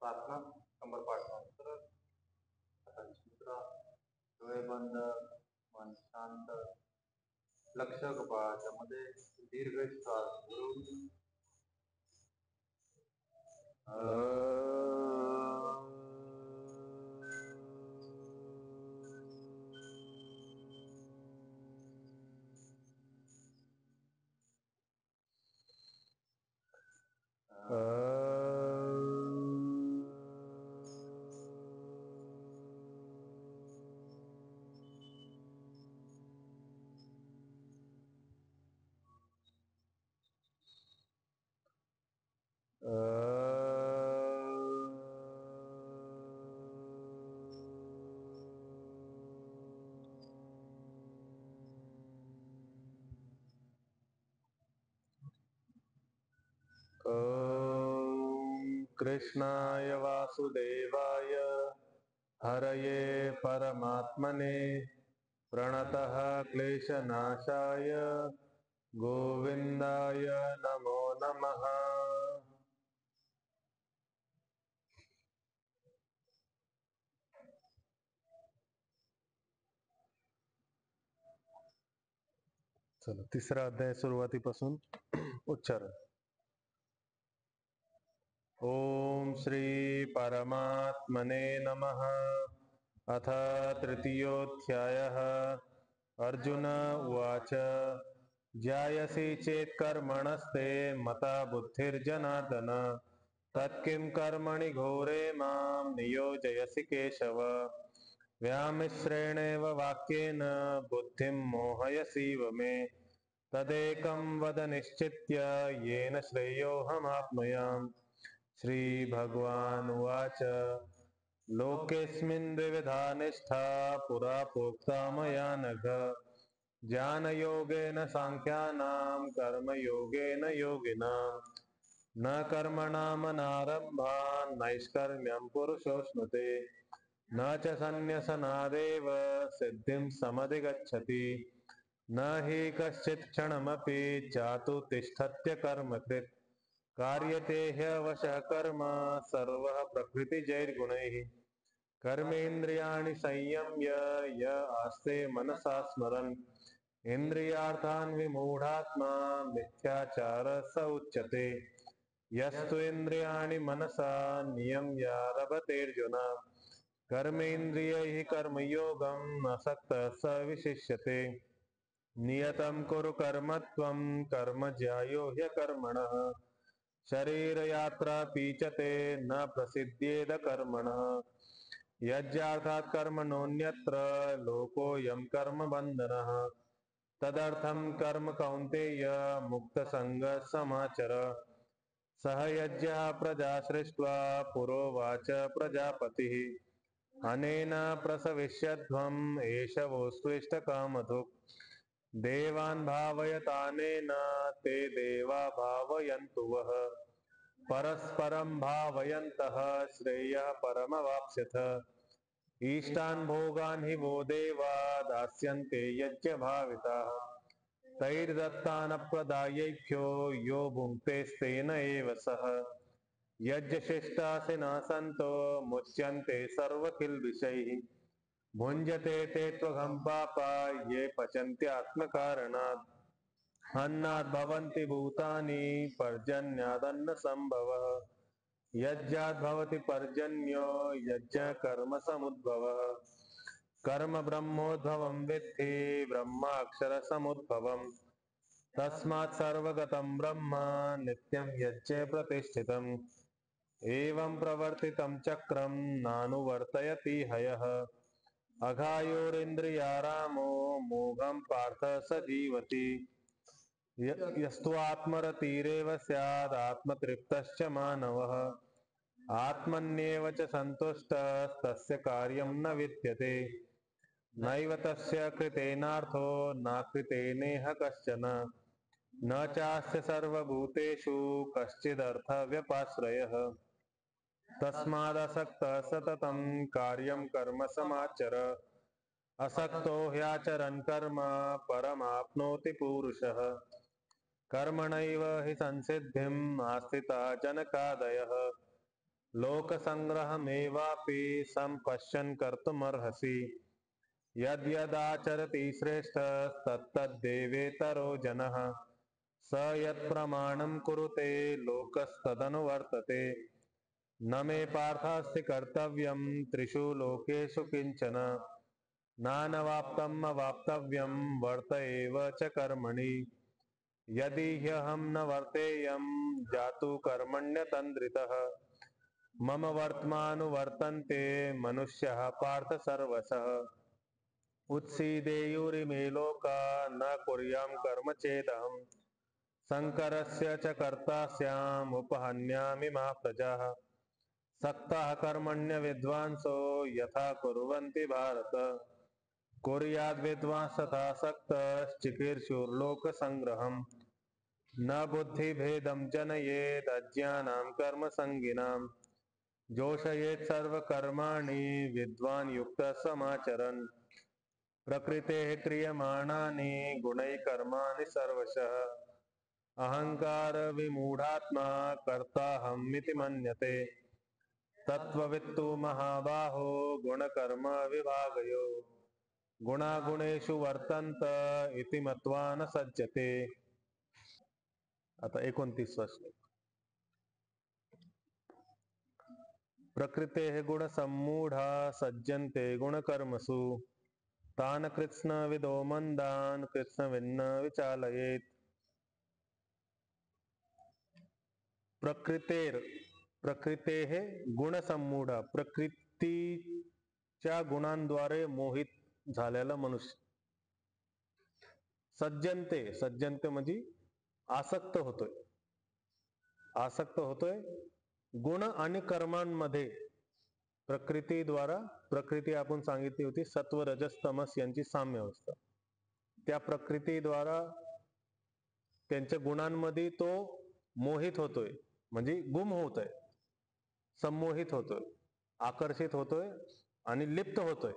प्रार्थना कंबर पाठल्यानंतर हातांची मुद्रा, डोळे बंद, मन शांत, लक्ष कपाळाच्या मध्ये दीर्घ श्वास घेऊन कृष्णाय वासुदेवाय हरये परमात्मने प्रणतः क्लेशनाशाय गोविंदाय नमो नमः। चलो तिसरा अध्याय सुरुवातीपासून उच्चारण। ओम श्री परमात्मने नमः। अथ तृतीयोऽध्यायः। अर्जुन उवाच ज्यायसि चेत् कर्मणस्ते मता बुद्धिर्जनार्दन तत्किं कर्मणि घोरे मां नियोजयसि केशव। व्यामिश्रेणेव वाक्येन बुद्धिं मोहयसीव मे तदेकं वद निश्चित्य येन श्रेयोऽहमाप्नुयाम्। श्रीभगवानुवाच लोकेऽस्मिन् द्विविधा निष्ठा पुरा प्रोक्ता मया नघ ज्ञानयोगेन सांख्यानां कर्मयोगेन योगिनाम्। न कर्मणामनारम्भात् नैष्कर्म्यं पुरुषोऽश्नुते न च सन्न्यसनादेव सिद्धिं समधिगच्छति। न हि कश्चित् क्षणमपि जातु तिष्ठत्य कर्मकृत् कार्यते ह्यवशः कर्म सर्वः प्रकृतिजैर्गुणैः। कर्मेन्द्रियाणि संयम्य य आस्ते मनसा स्मरन् इन्द्रियार्थान् विमूढात्मा मिथ्याचारः स उच्यते। यस्तु इन्द्रियाणि मनसा नियम्यारभतेऽर्जुन कर्मेन्द्रियैः कर्मयोगम् असक्तः स विशिष्यते। नियतं कुरु कर्म त्वं कर्म ज्यायो ह्यकर्मणः शरीरयात्रा पीचते न प्रसिद्ध्येद कर्मणः। यज्ञार्थात् कर्मणोऽन्यत्र लोकोऽयं कर्म बन्धनः तदर्थं कर्म कौन्तेय मुक्तसङ्गः समाचर। सह यज्ञः प्रजा सृष्ट्वा पुरोवाच प्रजापतिः अनेन प्रसविष्यध्वम् एषवोऽस्त्विष्टकामधुक् देवान् भावयतानेन ते देवा भावयन्तु वः परस्परं भावयन्तः श्रेयः परमवाप्स्यथ। ईष्टान् भोगान् हि वो देवा दास्यन्ते यज्ञभाविताः तैर्दत्तानप्रदायैभ्यो यो भुङ्क्तेस्तेन एव सः। यज्ञशिष्टासिना सन्तो मुच्यन्ते सर्वकिल्बिषैः भुञ्जते ते त्वघं पापा ये पचन्त्यात्मकारणात्। अन्नाद् भवन्ति भूतानि पर्जन्यादन्नसम्भवः यज्ञाद् भवति पर्जन्यो यज्ञकर्मसमुद्भवः। कर्म ब्रह्मोद्भवं विद्धि ब्रह्माक्षरसमुद्भवम् तस्मात् सर्वगतं ब्रह्म नित्यं यज्ञे प्रतिष्ठितम्। एवं प्रवर्तितं चक्रं नानुवर्तयति हयः अघायोरिन्द्रियारामो मोघं पार्थ स जीवति। यस्त्वात्मरतिरेव स्यात् आत्मतृप्तश्च मानवः आत्मन्येव च सन्तुष्टस्तस्य कार्यं न विद्यते। नैव तस्य कृतेनार्थो नाकृतेनेह कश्चन न चास्य सर्वभूतेषु कश्चिदर्थव्यपाश्रयः। तस्मादसक्तः सततं कार्यं कर्म समाचर असक्तो ह्याचरन् कर्म परमाप्नोति पूरुषः। कर्मणैव हि संसिद्धिम् आस्थिता जनकादयः लोकसंग्रहमेवापि सम्पश्यन् कर्तुमर्हसि यद्यदाचरति श्रेष्ठस्तत्तद्देवेतरो जनः स यत्प्रमाणं कुरुते लोकस्तदनुवर्तते न मे पार्थास्ति कर्तव्यं त्रिषु लोकेषु किंचन नानवाप्तम् अवाप्तव्यं वर्त एव च कर्मणि यदि ह्यहं न वर्तेयं जातु कर्मण्यतन्द्रितः मम वर्त्मानुवर्तन्ते मनुष्यः पार्थ सर्वशः उत्सीदेयुरिमे लोका न कुर्यां कर्म चेदहम् शङ्करस्य च कर्ता स्याम् उपहन्यामि मा प्रजाः सक्ताः कर्मण्य विद्वांसो यथा कुर्वन्ति भारत कुर्याद् विद्वांस तथा सक्तश्चिकीर्षुर्लोकसङ्ग्रहम् न बुद्धिभेदं जनयेद् अज्ञानां कर्मसङ्गिनाम् जोषयेत् सर्वकर्माणि विद्वान् युक्तः समाचरन् प्रकृतेः क्रियमाणानि गुणैः कर्माणि सर्वशः अहंकार विमूढ़ात्मा कर्ताहमिति मन्यते तत्त्ववित्तु महाबाहो गुणकर्म विभागयो गुणागुणेषु वर्तन्त इति मत्वा न सज्जते. आता 29 श्लोक. प्रकृतेः गुणसम्मूढा सज्जन्ते गुणकर्मसु तान् कृत्स्नविदो मन्दान् कृत्स्नविन्न विचालयेत्. प्रकृतेः गुणसम्मूढा प्रकृतीच्या गुणांद्वारे मोहित झालेला मनुष्य सज्जनते म्हणजे आसक्त होतोय गुण आणि कर्मांमध्ये. प्रकृती आपण सांगितली होती सत्व रजस तमस यांची साम्य अवस्था. त्या प्रकृतीद्वारा त्यांच्या गुणांमध्ये तो मोहित होतोय म्हणजे गुम होतोय, संमोहित होतोय, आकर्षित होतोय आणि लिप्त होतोय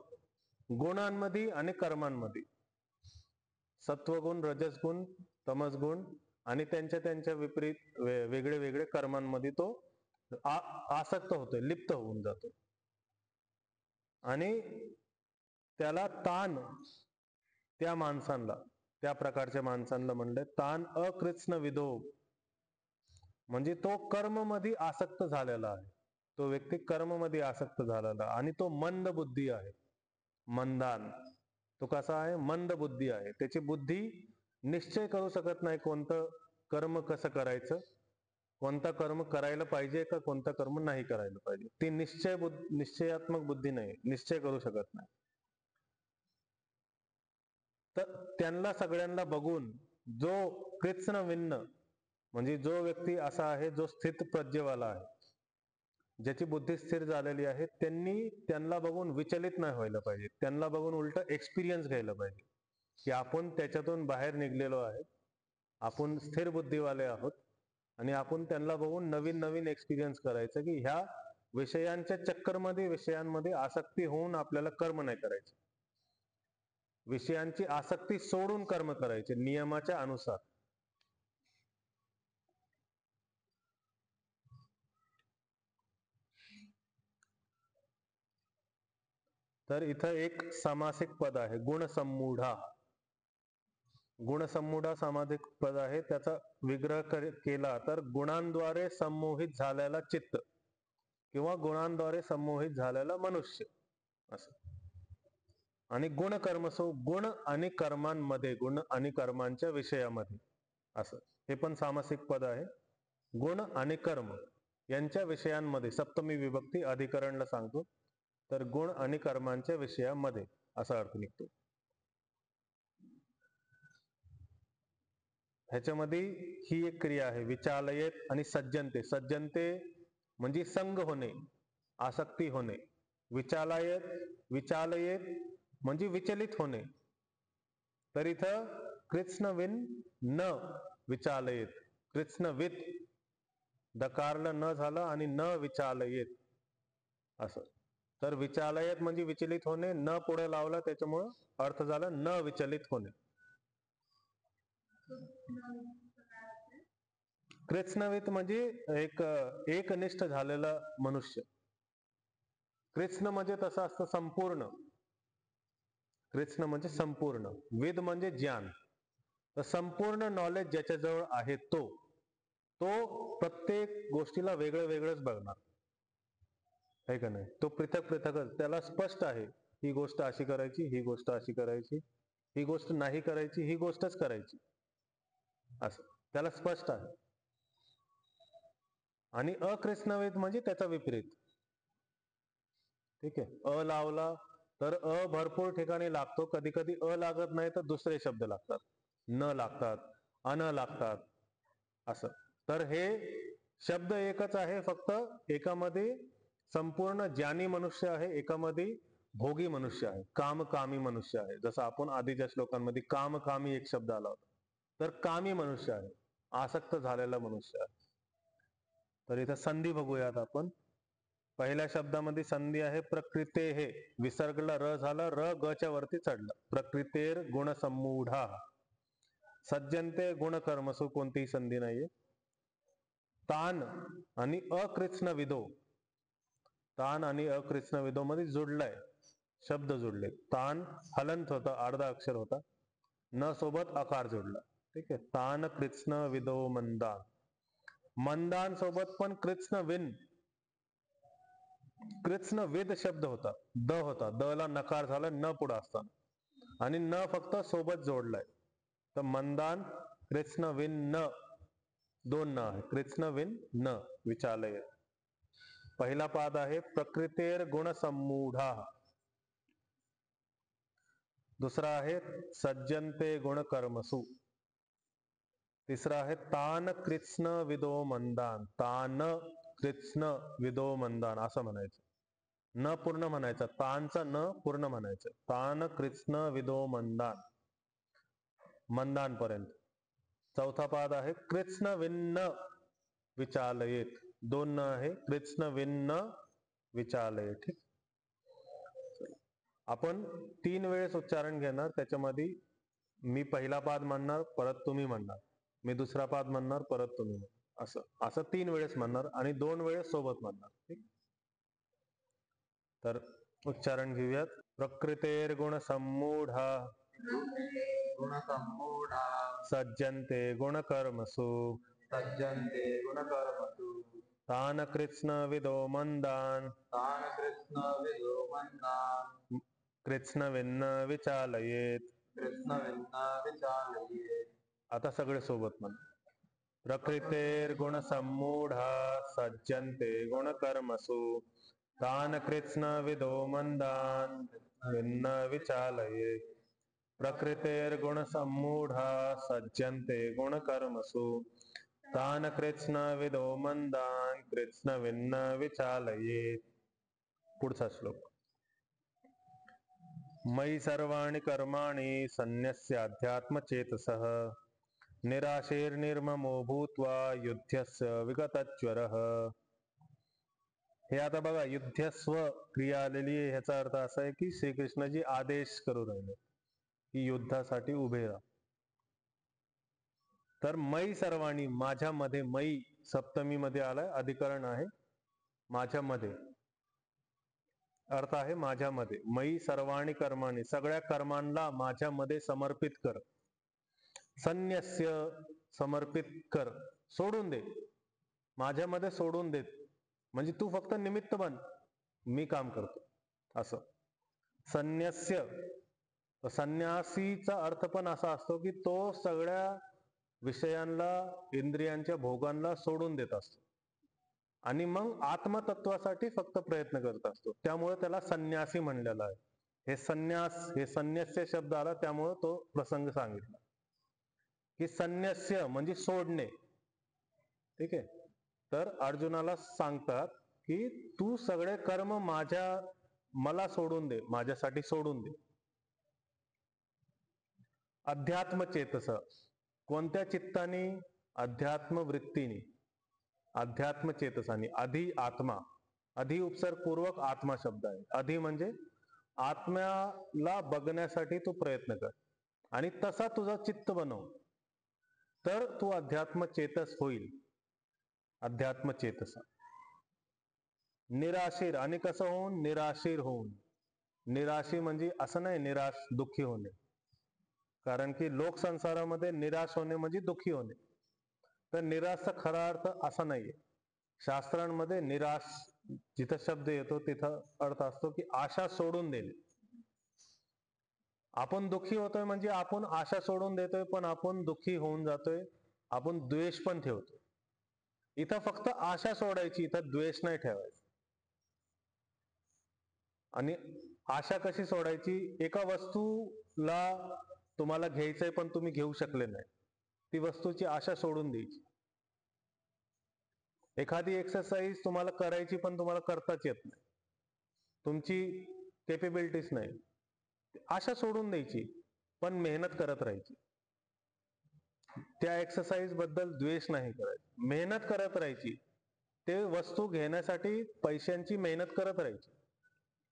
गुणांमध्ये आणि कर्मांमध्ये. सत्वगुण, रजसगुण, तमसगुण आणि त्यांच्या विपरीत वेगळे वेगळे कर्मांमध्ये तो आसक्त होतोय, लिप्त होऊन जातो. आणि त्याला ताण, त्या प्रकारच्या माणसांना म्हणलं ताण अकृत्स्न विदो, म्हणजे तो कर्ममध्ये आसक्त झालेला आहे. तो व्यक्ती कर्ममध्ये आसक्त झालेला आणि तो मंद बुद्धी आहे. मंदान तो कसा आहे? मंद बुद्धी आहे. त्याची बुद्धी निश्चय करू शकत नाही कोणतं कर्म कसं करायचं, कोणता कर्म करायला पाहिजे का कोणता कर्म नाही करायला पाहिजे. ती निश्चयात्मक बुद्धी नाही, निश्चय करू शकत नाही. तर त्यांना सगळ्यांना बघून जो कृत्स्न विन्न, म्हणजे जो व्यक्ती असा आहे जो स्थित प्रज्ञवाला आहे, ज्याची बुद्धी स्थिर झालेली आहे, त्यांना बघून विचलित नाही व्हायला पाहिजे. त्यांना बघून उलट एक्सपिरियन्स घ्यायला पाहिजे की आपण त्याच्यातून बाहेर निघलेलो आहे, आपण स्थिर बुद्धीवाले आहोत. आणि आपण त्यांना बघून नवीन नवीन एक्सपिरियन्स करायचं की ह्या विषयांमध्ये आसक्ती होऊन आपल्याला कर्म नाही करायचं. विषयांची आसक्ती सोडून कर्म करायचे नियमाच्या अनुसार. तर इथं एक सामासिक पद आहे गुणसम्मूढा. गुणसम्मूढा सामासिक पद आहे. त्याचा विग्रह केला तर गुणांद्वारे संमोहित झालेला चित्त किंवा गुणांद्वारे संमोहित झालेला मनुष्य असं. आणि गुणकर्मसु, गुण आणि कर्मांमध्ये, गुण आणि कर्मांच्या विषयामध्ये असं. हे पण सामासिक पद आहे. गुण आणि कर्म यांच्या विषयांमध्ये, सप्तमी विभक्ती अधिकरणला सांगतो. तर गुण आणि कर्मांच्या विषयामध्ये असा अर्थ निघतो. ह्याच्यामध्ये ही एक क्रिया आहे विचालयेत आणि सज्जनते. सज्जनते म्हणजे संग होणे, आसक्ती होणे. विचालयेत म्हणजे विचलित होणे. तर इथं कृत्स्नविन न विचालयेत, कृत्स्नवित दकारला न झालं आणि न विचालयेत असं. तर विचालयेत म्हणजे विचलित होणे, न पुढे लावला त्याच्यामुळं अर्थ झाला न विचलित होणे. कृत्स्नवित म्हणजे एकनिष्ठ झालेला मनुष्य. कृत्स्न म्हणजे तसं असतं संपूर्ण. कृत्स्न म्हणजे संपूर्ण, विद म्हणजे ज्ञान. तर संपूर्ण नॉलेज ज्याच्याजवळ आहे तो प्रत्येक गोष्टीला वेगळं वेगळंच बघणार, आहे का नाही? तो पृथक पृथकच, त्याला स्पष्ट आहे ही गोष्ट अशी करायची, ही गोष्ट अशी करायची, ही गोष्ट नाही करायची, ही गोष्टच करायची, असं त्याला स्पष्ट आहे. आणि अकृत्स्नविद म्हणजे त्याचा विपरीत. ठीक आहे, अ लावला तर अ भरपूर ठिकाणी लागतो, कधी कधी अ लागत नाही तर दुसरे शब्द लागतात, न लागतात, अन लागतात, असं. तर हे शब्द एकच आहे, फक्त एकामध्ये संपूर्ण ज्ञानी मनुष्य आहे, एकामध्ये भोगी मनुष्य आहे, कामकामी मनुष्य आहे. जसं आपण आधीच्या श्लोकांमध्ये कामकामी एक शब्द आला होता, तर कामी मनुष्य आहे, आसक्त झालेला मनुष्य आहे. तर इथं संधी बघूयात आपण. पहिल्या शब्दामध्ये संधी आहे प्रकृते, हे विसर्गला र झाला, र ग च्या वरती चढला. प्रकृतेर गुण सम्मूढा, सज्जनते गुण कर्मसु, कोणतीही संधी नाहीये. तान आणि अकृत्स्न विदो, तान आणि अकृत्स्न विदो मध्ये जुडलाय, शब्द जुडले. तान हलंत होता, अर्धा अक्षर होता, न सोबत अकार जोडला. ठीक आहे, तान कृत्स्न विदो मंदान. मंदान सोबत पण कृत्स्न विन, कृत्स्न विद शब्द होता, द होता, द ला नकार झाला न पुढे असताना, आणि न फक्त सोबत जोडलाय. तर मंदान कृत्स्न विन न, दोन न आहे, कृत्स्न विन न विचालय. पहिला पाद आहे प्रकृतेर गुण सम्मूढा, दुसरा आहे सज्जनते गुण कर्मसु, तिसरा आहे तान कृत्स्न विदो मंदान, तान कृत्स्न विदो मंदान, असं म्हणायचं. न पूर्ण म्हणायचं, तानचा न पूर्ण म्हणायचं, तान कृत्स्न विदो मंदान, मंदान पर्यंत. चौथा पाद आहे कृत्स्न विन्न विचालयेत, दोन न आहे, कृत्स्न विन्न विचालयेत. ठीक, आपण 3 वेळेस उच्चारण घेणार, त्याच्यामध्ये मी पहिला पाद म्हणणार, परत तुम्ही म्हणणार, मी दुसरा पाद म्हणणार, परत तुम्ही म्हणणार, असं असं 3 वेळेस म्हणणार आणि 2 वेळेस सोबत म्हणणार. ठीक, तर उच्चारण घेऊयात. प्रकृतेर गुण सम्मूढा, गुण सम्मूढा, सज्जन्ते गुण कर्मसु, सज्जन्ते गुण कर्मसु, तान कृत्स्न विदो मंदान, तान कृत्स्न विदो मंदान, कृत्स्न विन्न विचालयेत, कृत्स्न विन्न विचालयेत. आता सगळे सोबत म्हण. प्रकृतेर गुण सम्मूढा, सज्जन्ते गुण कर्मसु, तान कृत्स्न विदो मंदान, विन्न विचालयेत. प्रकृतेर गुण सम्मूढा, सज्जन्ते गुण कर्मसु, तान कृत्स्न विदो मंदान, कृत्स्न विन्न विचालयेत. पुढचा श्लोक. मयि सर्वाणि कर्माणि सन्न्यस्य अध्यात्मचेतसः, निराशेर्निर्ममो भूत्वा युध्यस्य विगतज्वरः. हे आता बघा, युध्यस्व क्रिया आलेली आहे, ह्याचा अर्थ असा आहे की श्रीकृष्णजी आदेश करू राहिले की युद्धासाठी उभे राहा. तर मयि सर्वाणी, माझ्यामध्ये, मयि सप्तमी मध्ये आलाय, अधिकरण आहे माझ्यामध्ये, अर्थ आहे माझ्यामध्ये. मयि सर्वाणी कर्माणी, सगळ्या कर्मांना माझ्यामध्ये समर्पित कर. संन्यस्य, समर्पित कर, सोडून दे, माझ्यामध्ये सोडून देत, म्हणजे तू फक्त निमित्त बन, मी काम करतो, असं. संन्यस्य, संन्यासीचा अर्थ पण असा असतो की तो सगळ्या विषयांना, इंद्रियांच्या भोगांना सोडून देत असतो आणि मग आत्मतत्वासाठी फक्त प्रयत्न करत असतो, त्यामुळे त्याला संन्यासी म्हणलेला आहे. हे संन्यास, हे संन्यस्य शब्द आला त्यामुळे तो प्रसंग सांगितला की संन्यस्य म्हणजे सोडणे. ठीक आहे, तर अर्जुनाला सांगतात की तू सगळे कर्म मला सोडून दे, माझ्यासाठी सोडून दे. अध्यात्म चेतस, कोणत्या चित्ताने? अध्यात्म वृत्तीने, अध्यात्म चेतसाने. अधि आत्मा, अधि उपसर्गपूर्वक आत्मा शब्द आहे. अधि म्हणजे आत्म्याला बघण्यासाठी तू प्रयत्न कर आणि तसा तुझा चित्त बनव, तर तू अध्यात्म चेतस होईल. अध्यात्म चेतसा. निराशीर, आणि कसं होऊन? निराशीर होऊन. निराशी म्हणजे असं नाही निराश दुःखी होणे, कारण की लोकसंसारामध्ये निराश होणे म्हणजे दुःखी होणे. तर निराशचा खरा अर्थ असा नाहीये. शास्त्रांमध्ये निराश जिथं शब्द येतो तिथं अर्थ असतो की आशा सोडून देणे. आपण दुःखी होतोय म्हणजे आपण आशा सोडून देतोय, पण आपण दुःखी होऊन जातोय, आपण द्वेष पण ठेवतो. इथं फक्त आशा सोडायची, इथं द्वेष नाही ठेवायचा. आणि आशा कशी सोडायची? एका वस्तूला तुम्हाला घ्यायचंय पण तुम्ही घेऊ शकले नाही, ती वस्तूची आशा सोडून द्यायची. एखादी एक्सरसाइज तुम्हाला करायची पण तुम्हाला करताच येत नाही, तुमची केपेबिलिटीच नाही, आशा सोडून द्यायची, पण मेहनत करत राहायची. त्या एक्सरसाइज बद्दल द्वेष नाही करायचा, मेहनत करत राहायची. ते वस्तू घेण्यासाठी पैशांची मेहनत करत राहायची,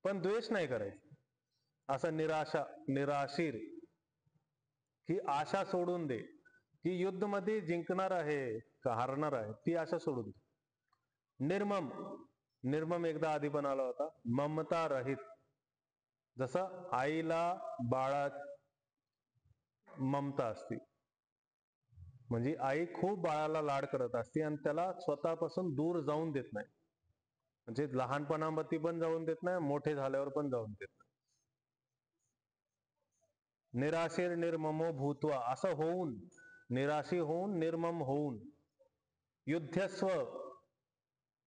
पण द्वेष नाही करायचा. असं निराशीर ही आशा सोडून दे, की युद्ध मध्ये जिंकणार आहे का हारणार आहे ती आशा सोडून दे. निर्मम, निर्मम एकदा आधी पण आला होता. ममता रहित, जसं आईला बाळा ममता असते, म्हणजे आई खूप बाळाला लाड करत असते आणि त्याला स्वतःपासून दूर जाऊन देत नाही, म्हणजे लहानपणामध्ये पण जाऊन देत नाही, मोठे झाल्यावर पण जाऊन देत नाही. निराशीर निर्ममो भूत्वा, असं होऊन, निराशी होऊन, निर्मम होऊन. युद्धस्व,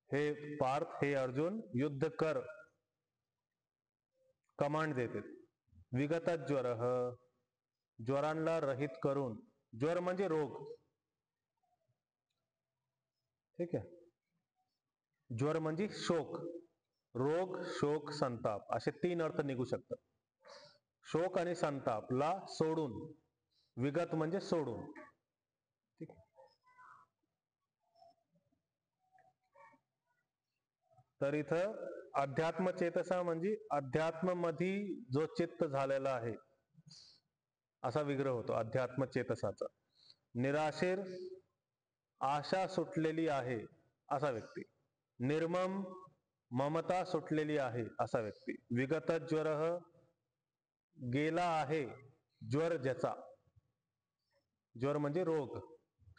हे पार्थ, हे अर्जुन, युद्ध कर, कमांड देते. विगत ज्वर, ज्वरांना रहित करून. ज्वर म्हणजे रोग, ठीक आहे. ज्वर म्हणजे शोक, रोग, शोक, संताप, असे 3 अर्थ निघू शकतात. शोक आणि संतापला सोडून, विगत म्हणजे सोडून, ठीक. तर इथं अध्यात्म चेतसा म्हणजे अध्यात्म मध्ये जो चित्त झालेला आहे असा विग्रह होतो अध्यात्म चेतसाचा. निराशीर, आशा सुटलेली आहे असा व्यक्ती. निर्मम, ममता सुटलेली आहे असा व्यक्ती. विगत ज्वर, गेला आहे ज्वर ज्याचा, ज्वर म्हणजे रोग.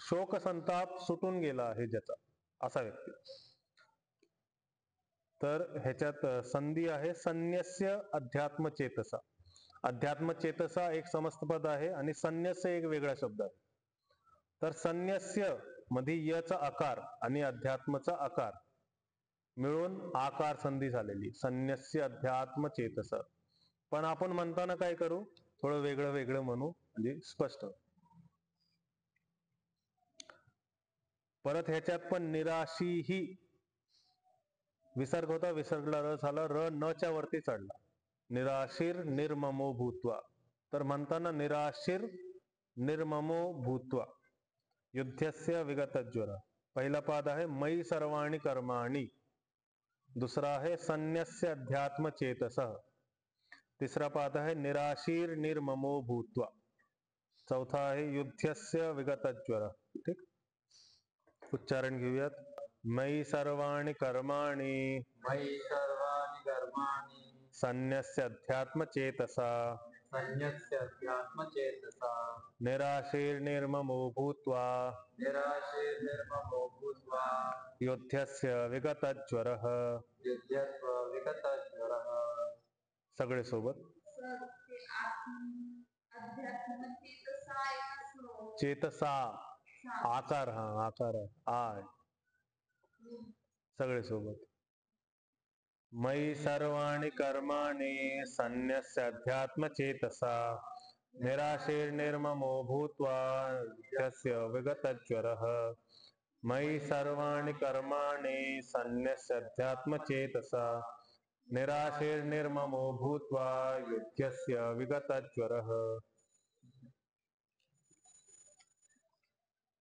शोक संताप सुटून गेला आहे ज्याचा, असा व्यक्ती. तर ह्याच्यात संधी आहे संन्यस्य अध्यात्म चेतसा. अध्यात्म चेतसा एक समस्त पद आहे आणि संन्यस्य एक वेगळा शब्द आहे. तर संन्यस्य मध्ये यचा आकार आणि अध्यात्मचा आकार मिळून आकार संधी झालेली, संन्यस्य अध्यात्म चेतस. पण आपण म्हणताना काय करू? थोडं वेगळं वेगळं म्हणू, म्हणजे स्पष्ट. परत ह्याच्यात पण निराशी ही विसर्ग होता, विसर्गला र झाला, र न च्या वरती चढला. निराशीर निर्ममो भूत्वा. तर म्हणताना निराशीर निर्ममो भूत्वा युद्धस्य विगत ज्वर. पहिला पाद आहे मयी सर्वाणि कर्माणि, दुसरा आहे संन्यस्य अध्यात्म चेतस, तिसरा पाद आहे निराशीर निर्ममो भूत्वा, चौथा आहे युद्धस्य विगत ज्वर. ठीक, उच्चारण घेऊयात. मयि सर्वाणि कर्माणि, मयि सर्वाणि कर्माणि संन्यस्य अध्यात्म चेतसा, संन्यस्य अध्यात्म चेतसा, निराशीर निर्ममो भूत्वा, निराशीर निर्ममो भूत्वा, युद्धस्य विगत ज्वरः, युध्यस्व विगत ज्वरः. सगळे सोबत. चेतसा, आकार, हा आकार आहे, आय, सगळे सोबत. मयि सर्वाणि कर्माणि संन्यस्य अध्यात्म चेतसा, निराशीर निर्ममो भूत्वा, युद्धस्य विगत ज्वरः. मयि सर्वाणि कर्माणि संन्यस्य अध्यात्म चेतसा, निराशीर निर्ममो भूत्वा, युद्धस्य विगत ज्वरः.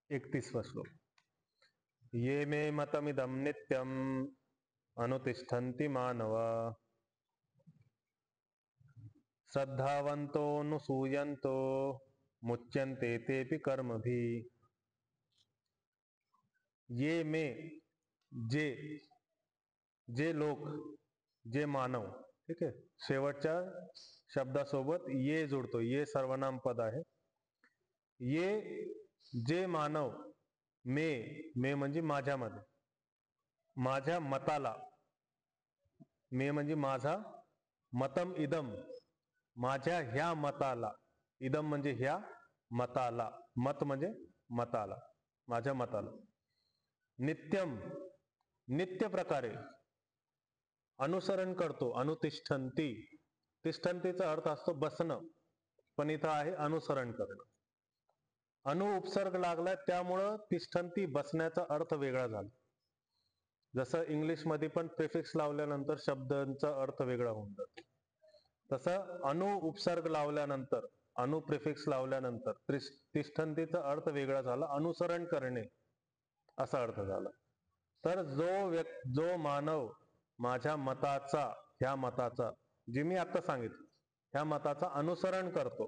31वां श्लोक. ये मे मतमिदं नित्यम् अनुतिष्ठन्ति मानवा, ये मे जे जे लोक जे मानव, ठीक आहे. शेवटच्या शब्दासोबत ये जोडतो. ये सर्वनाम पद आहे. ये जे मानव मे मे म्हणजे माझ्यामध्ये, माझ्या मताला, मे म्हणजे माझा, मतम इदम माझ्या ह्या मताला, इदम म्हणजे ह्या मताला, मत म्हणजे मताला, माझ्या मताला, नित्यम नित्य प्रकारे अनुसरण करतो. अनुतिष्ठन्ति, तिष्ठन्तीचा अर्थ असतो बसणं, पण इथं आहे अनुसरण करणं. अनु उपसर्ग लागला त्यामुळं तिष्ठन्ति बसण्याचा अर्थ वेगळा झाला. जसं इंग्लिशमध्ये पण प्रिफिक्स लावल्यानंतर शब्दांचा अर्थ वेगळा होऊन जातो, तसं अनु उपसर्ग लावल्यानंतर, अनु प्रिफिक्स लावल्यानंतर तिष्ठन्तीचा अर्थ वेगळा झाला, अनुसरण करणे असा अर्थ झाला. तर जो मानव माझ्या मताचा, ह्या मताचा, जे मी आता सांगितलं, ह्या मताचा अनुसरण करतो.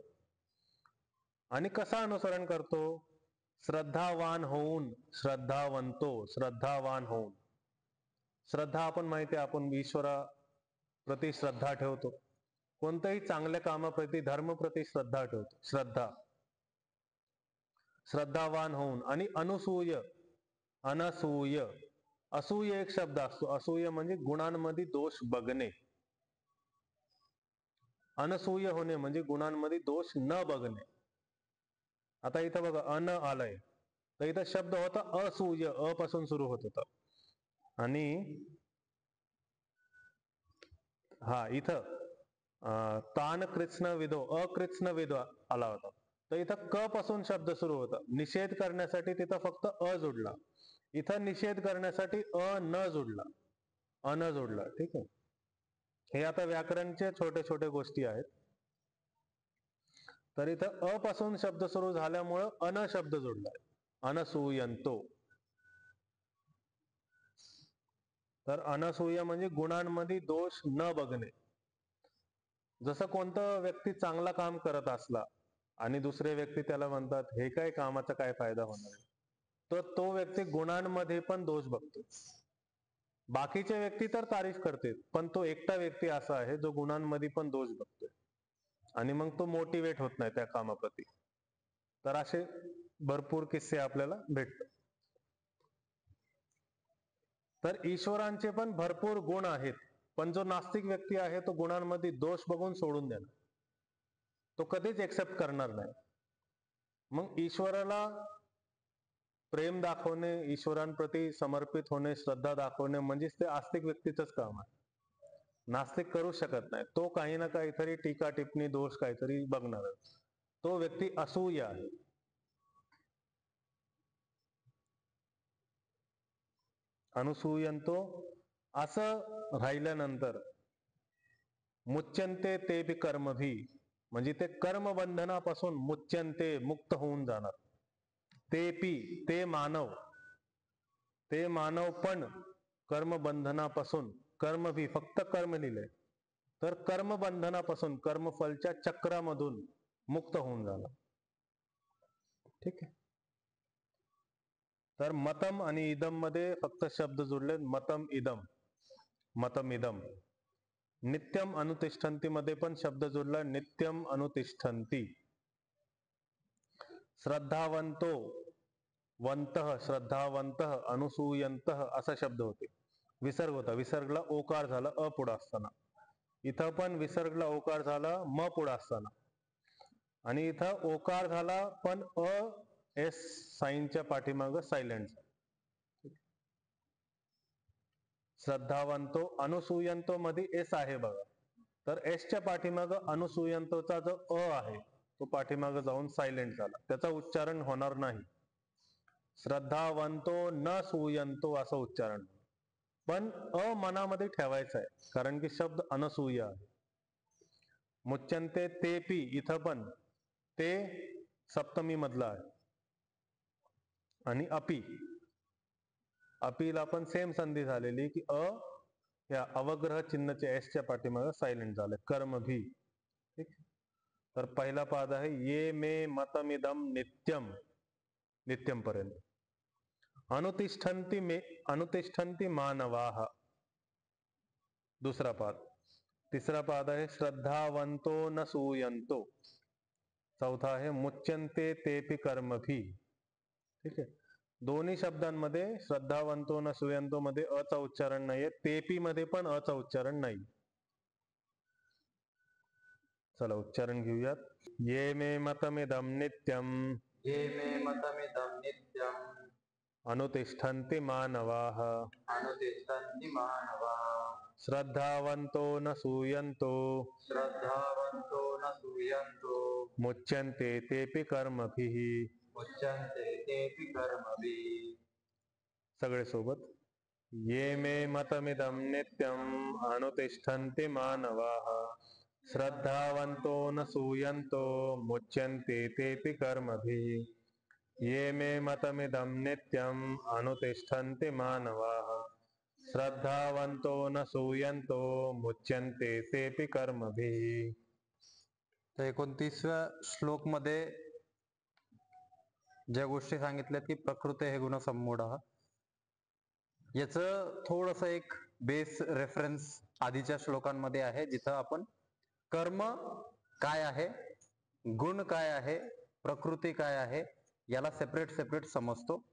आणि कसा अनुसरण करतो? श्रद्धावान होऊन, श्रद्धावंतो, श्रद्धावान होऊन. श्रद्धा आपण माहिती आहे, आपण ईश्वराप्रती श्रद्धा ठेवतो. कोणत्याही चांगल्या कामाप्रती, धर्मप्रती श्रद्धा ठेवतो. श्रद्धावान होऊन. आणि अनुसूय, अनसूय, असूय एक शब्द असतो. असूय म्हणजे गुणांमध्ये दोष बघणे. अनसूय होणे म्हणजे गुणांमध्ये दोष न बघणे. आता इथं बघा अन आलंय, तर इथं शब्द होता असूय, अ पासून सुरू होत होता. आणि हा इथं तान कृत्स्न विदो, अकृत्स्न विदो आला होता. तर इथं क पासून शब्द सुरू होता. निषेध करण्यासाठी तिथं फक्त अ जोडला. इथं निषेध करण्यासाठी अ न जोडला, अन जोडला. ठीक आहे. हे आता व्याकरणच्या छोट्या छोट्या गोष्टी आहेत. तर इथं अ पासून शब्द सुरू झाल्यामुळं अन शब्द जोडलाय, अनसूयंतो. तर अनसूय म्हणजे गुणांमध्ये दोष न बघणे. जसं कोणता व्यक्ती चांगला काम करत असला आणि दुसरे व्यक्ती त्याला म्हणतात हे काय कामाचा काय फायदा होणार आहे, तर तो व्यक्ती गुणांमध्ये पण दोष बघतो. बाकीचे व्यक्ती तर तारीफ करते, पण तो एकटा व्यक्ती असा आहे जो गुणांमध्ये पण दोष बघतोय आणि मग तो मोटिवेट होत नाही त्या कामाप्रती. तर असे भरपूर किस्से आपल्याला भेटतात. तर ईश्वरांचे पण भरपूर गुण आहेत, पण जो नास्तिक व्यक्ती आहे तो गुणांमध्ये दोष बघून सोडून देणार, तो कधीच एक्सेप्ट करणार नाही. मग ईश्वराला प्रेम दाखवणे, ईश्वरांप्रती समर्पित होणे, श्रद्धा दाखवणे म्हणजेच ते आस्तिक व्यक्तीचंच काम आहे. नास्तिक करू शकत नाही. तो काही ना काहीतरी टीका टिप्पणी दोष काहीतरी बघणारच. तो व्यक्ती असूय आहे. अनुसूयंतो असं राहिल्यानंतर मुच्यंते ते बी कर्मभी, म्हणजे ते कर्मबंधनापासून मुच्यंते मुक्त होऊन जाणार. ते पी ते मानव, ते मानव पण कर्मबंधनापासून, कर्मभी फक्त कर्म लिहिलंय, तर कर्मबंधनापासून, कर्मफलच्या चक्रामधून मुक्त होऊन जाणार. ठीक आहे. तर मतम आणि इदम मध्ये फक्त शब्द जोडले, मतम इदम, मतम इदम. नित्यम अनुतिष्ठन्ति मध्ये पण शब्द जोडला, नित्यम अनुतिष्ठन्ति. श्रद्धावंतो, वंतः, श्रद्धावंतः, अनुसूयंतः असा शब्द होते. विसर्ग होता, विसर्गला ओकार झाला अ पुढे असताना. इथं पण विसर्गला ओकार झाला म पुढे असताना. आणि इथं ओकार झाला पण अ एस साइनच्या पाठीमाग सायलेंट. श्रद्धावंतो, अनुसूयंतो मध्ये एस आहे बघा, तर एसच्या पाठीमाग अनुसूयंतोचा जो अ आहे तो पाठीमाग जाऊन सायलेंट झाला, त्याचा उच्चारण होणार नाही. श्रद्धावंतो न सूयंतो असं उच्चारण, पण अ मनामध्ये ठेवायचा आहे, कारण की शब्द अनसूय आहे. मुच्यंते ते पी, इथं पण ते सप्तमी मधला आहे. आणि अपी, अपीला पण सेम संधी झालेली की अ या अवग्रह चिन्हच्या एसच्या पाठीमागे सायलेंट झालं, कर्म भी. ठीक. तर पहिला पाद आहे ये मे मतमिदम नित्यम, नित्यम पर्यंत. अनुतिष्ठन्ति मानवाः. दुसरा पाद. तिसरा पाद आहे श्रद्धावंतो न सूयंतो. चौथा आहे मुच्यन्ते तेपि कर्मभी. ठीक आहे. दोन्ही शब्दांमध्ये श्रद्धावंतो न सूयंतो मध्ये अचा उच्चारण नाहीये, तेपी मध्ये पण अचा उच्चारण नाही. चला उच्चारण घेऊयात. ये मे मतमिदं नित्यं ये मे मतमिदं नित्यम् अनुतिष्ठन्ति मानवाः अनुतिष्ठन्ति मानवाः श्रद्धावन्तो न सूयन्तो श्रद्धावन्तो न सूयन्तो मुच्यन्ते तेपि कर्मभिः. मुच्यन्ते तेपि कर्मभिः. सगळे सोबत. ये मे मतमिदं नित्यम् अनुतिष्ठन्ति मानवाः श्रद्धावन्तो न सूयन्तो मुच्यन्ते तेपि कर्मभिः. ये मे मतमिदं नित्यम् अनुतिष्ठन्ति मानवाः श्रद्धावन्तो न सूयन्तो मुच्यन्ते तेपि कर्मभिः. तर 29व्या श्लोक मध्ये ज्या गोष्टी सांगितल्यात की प्रकृती हे गुण सम्मूढः, याचं थोडस एक बेस रेफरन्स आधीच्या श्लोकांमध्ये आहे, जिथं आपण कर्म काय आहे, गुण काय आहे, प्रकृती काय आहे याला सेपरेट समजतो.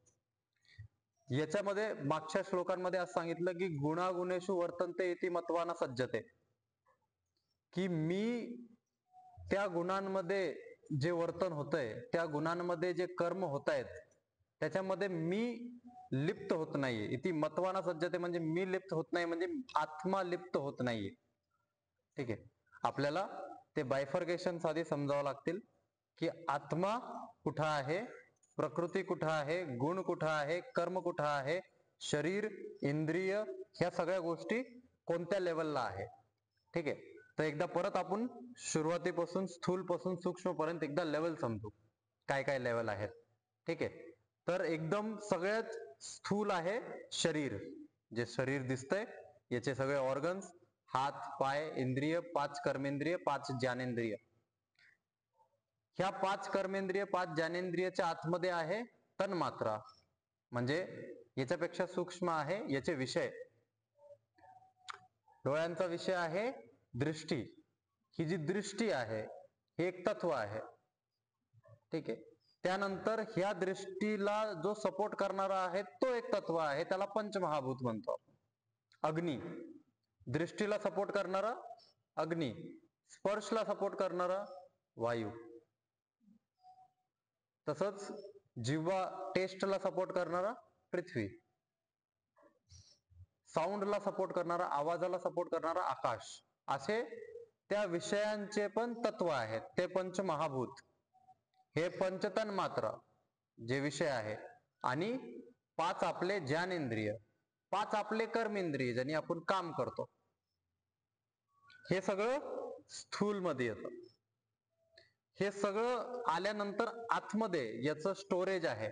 याच्यामध्ये मागच्या श्लोकांमध्ये असं सांगितलं की गुणागुणेषु वर्तन्ते इति मत्वाना सज्जते, की मी त्या गुणांमध्ये जे वर्तन होतंय, त्या गुणांमध्ये जे कर्म होत आहेत त्याच्यामध्ये मी लिप्त होत नाहीये. इति मत्वाना सज्जते म्हणजे मी लिप्त होत नाही, म्हणजे आत्मा लिप्त होत नाहीये. ठीक आहे. आपल्याला ते बायफर्केशन आधी समजावं लागतील की आत्मा कुठं आहे, प्रकृती कुठं आहे, गुण कुठं आहे, कर्म कुठं आहे, शरीर, इंद्रिय ह्या सगळ्या गोष्टी कोणत्या लेवलला आहे. ठीक आहे. तर एकदा परत आपण सुरुवातीपासून स्थूल पासून सूक्ष्म पर्यंत एकदा लेवल समजू, काय काय लेवल आहेत. ठीक आहे. तर एकदम सगळ्यात स्थूल आहे शरीर. जे शरीर दिसतंय याचे सगळे ऑर्गन्स, हात, पाय, इंद्रिय, 5 कर्मेंद्रिय, 5 ज्ञानेंद्रिय. ह्या 5 कर्मेंद्रिय, 5 ज्ञानेंद्रियच्या आतमध्ये आहे तन्मात्रा, म्हणजे याच्यापेक्षा सूक्ष्म आहे याचे विषय. डोळ्यांचा विषय आहे दृष्टी. ही जी दृष्टी आहे हे एक तत्व आहे. ठीक आहे. त्यानंतर ह्या दृष्टीला जो सपोर्ट करणारा आहे तो एक तत्व आहे, त्याला पंचमहाभूत म्हणतो. अग्नी, दृष्टीला सपोर्ट करणारा अग्नी, स्पर्शला सपोर्ट करणारा वायू, तसंच जिव्हा टेस्टला सपोर्ट करणारा पृथ्वी, साऊंडला सपोर्ट करणारा, आवाजाला सपोर्ट करणारा आकाश. असे त्या विषयांचे पण तत्व आहेत, ते पंचमहाभूत. हे पंचतन मात्र जे विषय आहे, आणि 5 आपले ज्ञानेंद्रिय, 5 आपले कर्मेंद्रिय ज्यांनी आपण काम करतो. हे सगळं स्थूल मध्ये येतं. हे सगळं आल्यानंतर आतमध्ये याचं स्टोरेज आहे.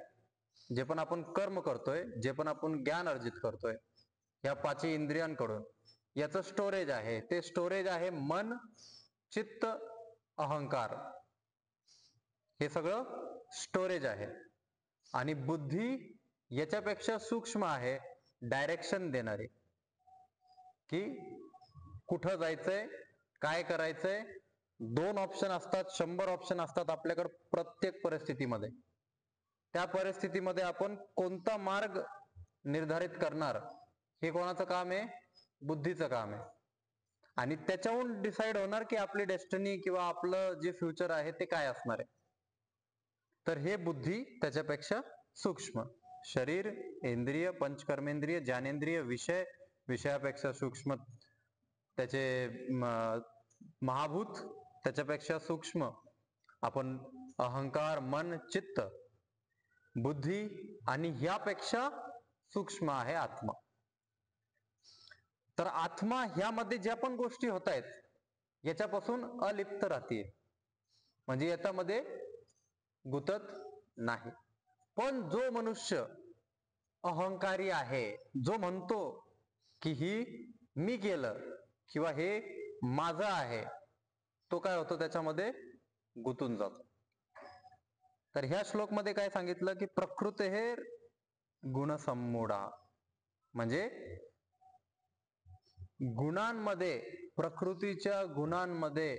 जे पण आपण कर्म करतोय, जे पण आपण ज्ञान अर्जित करतोय या 5 इंद्रियांकडून, याचं स्टोरेज आहे. ते स्टोरेज आहे मन, चित्त, अहंकार. हे सगळं स्टोरेज आहे. आणि बुद्धी याच्यापेक्षा सूक्ष्म आहे, डायरेक्शन देणारी, की कुठं जायचंय, काय करायचंय. 2 ऑप्शन असतात, 100 ऑप्शन असतात आपल्याकडे प्रत्येक परिस्थितीमध्ये. त्या परिस्थितीमध्ये आपण कोणता मार्ग निर्धारित करणार हे कोणाचं काम आहे, बुद्धीचं काम आहे. आणि त्याच्याहून डिसाइड होणार की आपली डेस्टिनी किंवा आपलं जे फ्युचर आहे ते काय असणार आहे. तर हे बुद्धी त्याच्यापेक्षा सूक्ष्म. शरीर, इंद्रिय, पंचकर्मेंद्रिय, ज्ञानेंद्रिय, विषय, विषयापेक्षा सूक्ष्म त्याचे महाभूत, त्याच्यापेक्षा सूक्ष्म आपण अहंकार, मन, चित्त, बुद्धी, आणि ह्यापेक्षा सूक्ष्म आहे आत्मा. तर आत्मा ह्यामध्ये ज्या पण गोष्टी होत आहेत याच्यापासून अलिप्त राहते, म्हणजे याच्यामध्ये गुतत नाही. पण जो मनुष्य अहंकारी आहे, जो म्हणतो की ही मी केलं किंवा हे माझं आहे, तो काय होतो, त्याच्यामध्ये गुंतून जातो. तर ह्या श्लोक मध्ये काय सांगितलं की प्रकृती हे गुणसम्मूढा म्हणजे गुणांमध्ये, प्रकृतीच्या गुणांमध्ये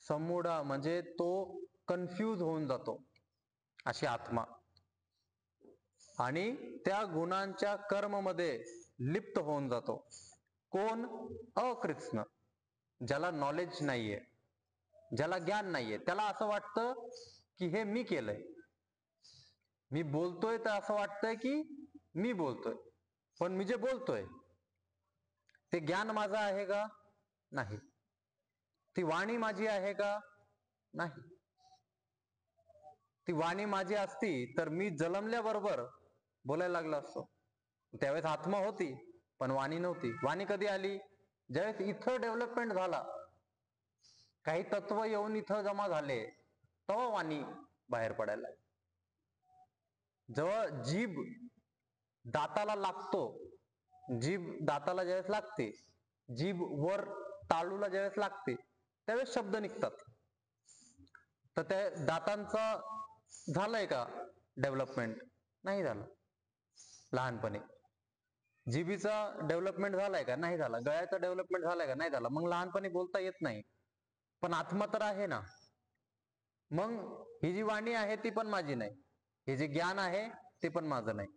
सम्मूढा म्हणजे तो कन्फ्यूज होऊन जातो अशी आत्मा, आणि त्या गुणांच्या कर्ममध्ये लिप्त होऊन जातो. कोण? अकृत्स्न, ज्याला नॉलेज नाहीये, ज्याला ज्ञान नाहीये. त्याला असं वाटतं की हे मी केलंय, मी बोलतोय तर असं वाटतंय की मी बोलतोय, पण मी जे बोलतोय ते ज्ञान माझं आहे का? नाही. ती वाणी माझी आहे का? नाही. ती वाणी माझी असती तर मी जन्मल्याबरोबर बोलायला लागलो असतो. त्यावेळेस आत्मा होती पण वाणी नव्हती. वाणी कधी आली? ज्यावेळेस इथं डेव्हलपमेंट झाला, काही तत्व येऊन इथं जमा झाले, तेव्हा वाणी बाहेर पडायला. जेव्हा जीभ दाताला लागतो, जीभ दाताला ज्यावेळेस लागते, जीभ वर तालूला ज्यावेळेस लागते, त्यावेळेस शब्द निघतात. तर त्या दातांचा झालंय का डेव्हलपमेंट? नाही झालं. लहानपणी जिभीचा डेव्हलपमेंट झालाय का? नाही झाला. गळ्याचा डेव्हलपमेंट झालाय का? नाही झाला. मग लहानपणी बोलता येत नाही, पण आत्मा तर आहे ना. मग ही जी वाणी आहे ती पण माझी नाही, हे जे ज्ञान आहे ते पण माझं नाही,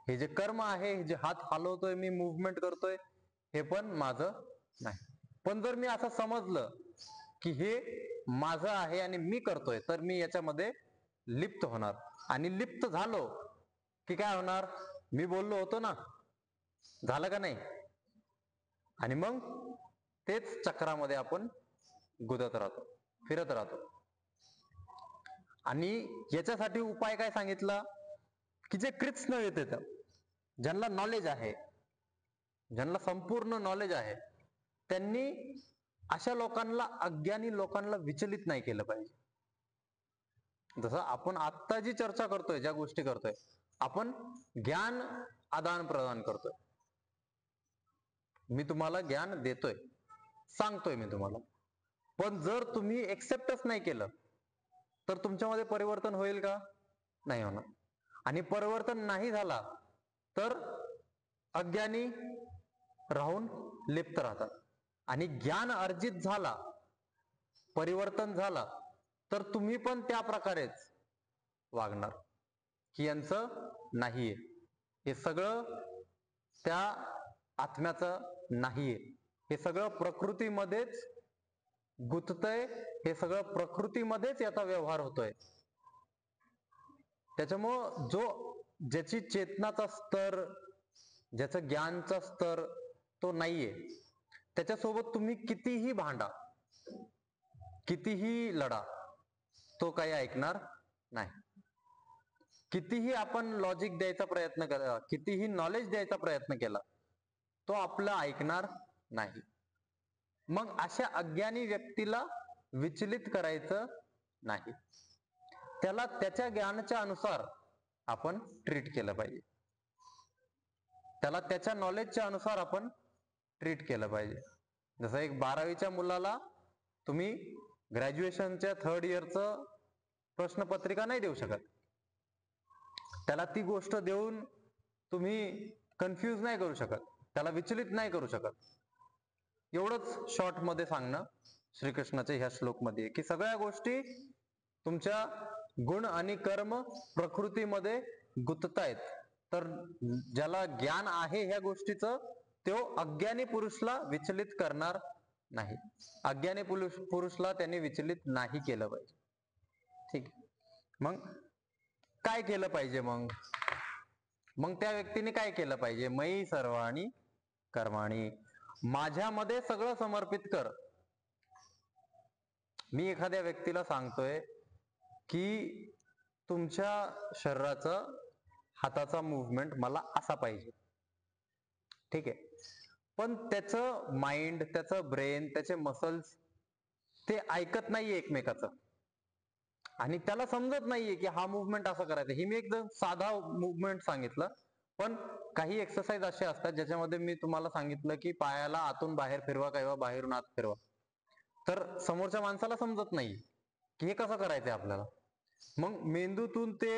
हे जे कर्म आहे, हे जे हात हलवतोय मी, मुवमेंट करतोय, हे पण माझं नाही. पण जर मी असं समजलं की हे माझं आहे आणि मी करतोय, तर मी याच्यामध्ये लिप्त होणार. आणि लिप्त झालो की काय होणार? मी बोललो होतो ना, झालं का नाही? आणि मग तेच चक्रामध्ये आपण गुदत राहतो, फिरत राहतो. आणि याच्यासाठी उपाय काय सांगितला? की जे कृत्स्न येतात, ज्यांना नॉलेज आहे, ज्यांना संपूर्ण नॉलेज आहे, त्यांनी अशा लोकांना, अज्ञानी लोकांना विचलित नाही केलं पाहिजे. जसं आपण आत्ता जी चर्चा करतोय, ज्या गोष्टी करतोय, आपण ज्ञान आदान प्रदान करतोय. मी तुम्हाला ज्ञान देतोय, सांगतोय मी तुम्हाला. पण जर तुम्ही एक्सेप्टच नाही केलं तर तुमच्यामध्ये परिवर्तन होईल का? नाही होणार. आणि परिवर्तन नाही झाला तर अज्ञानी राहून लिप्त राहतात. आणि ज्ञान अर्जित झाला, परिवर्तन झाला, तर तुम्ही पण त्या प्रकारेच वागणार की यांचं नाहीये. हे सगळं त्या आत्म्याचं नाहीये, हे सगळं प्रकृतीमध्येच गुंततय, हे सगळं प्रकृतीमध्येच याचा व्यवहार होतोय. त्याच्यामुळं ज्याची चेतनाचा स्तर, ज्याचं ज्ञानचा स्तर तो नाहीये, त्याच्यासोबत तुम्ही कितीही भांडा, कितीही लढा, तो काही ऐकणार नाही. कितीही आपण लॉजिक द्यायचा प्रयत्न केला, कितीही नॉलेज द्यायचा प्रयत्न केला, तो आपलं ऐकणार नाही. मग अशा अज्ञानी व्यक्तीला विचलित करायचं नाही, त्याला त्याच्या ज्ञानाच्या अनुसार आपण ट्रीट केलं पाहिजे, त्याला त्याच्या नॉलेजच्या अनुसार आपण ट्रीट केलं पाहिजे. जसं एक 12वीच्या मुलाला तुम्ही ग्रॅज्युएशनच्या 3rd इयरचं प्रश्नपत्रिका नाही देऊ शकत. त्याला ती गोष्ट देऊन तुम्ही कन्फ्यूज नाही करू शकत, त्याला विचलित नाही करू शकत. एवढंच शॉर्ट मध्ये सांगणं श्रीकृष्णाच्या ह्या श्लोकमध्ये, की सगळ्या गोष्टी तुमच्या गुण आणि कर्म प्रकृतीमध्ये गुंततायत. तर ज्याला ज्ञान आहे ह्या गोष्टीचं, तो अज्ञानी पुरुषला विचलित करणार नाही. अज्ञानी पुरुषला त्यांनी विचलित नाही केलं पाहिजे. ठीक. मग काय केलं पाहिजे? मग त्या व्यक्तीने काय केलं पाहिजे? मयी सर्वाणि कर्माणि, माझ्यामध्ये सगळं समर्पित कर. मी एखाद्या व्यक्तीला सांगतोय की तुमच्या शरीराचा, हाताचा मुवमेंट मला असा पाहिजे, ठीक आहे, पण त्याचं माइंड, त्याचं ब्रेन, त्याचे मसल्स ते ऐकत नाहीये एकमेकाचं, आणि त्याला समजत नाहीये की हा मुवमेंट असा करायचा. ही मी एकदम साधा मुवमेंट सांगितलं, पण काही एक्सरसाइज असे असतात ज्याच्यामध्ये मी तुम्हाला सांगितलं की पायाला आतून बाहेर फिरवा किंवा बाहेरून आत फिरवा, तर समोरच्या माणसाला समजत नाही की हे कसं करायचंय आपल्याला. मग मेंदूतून ते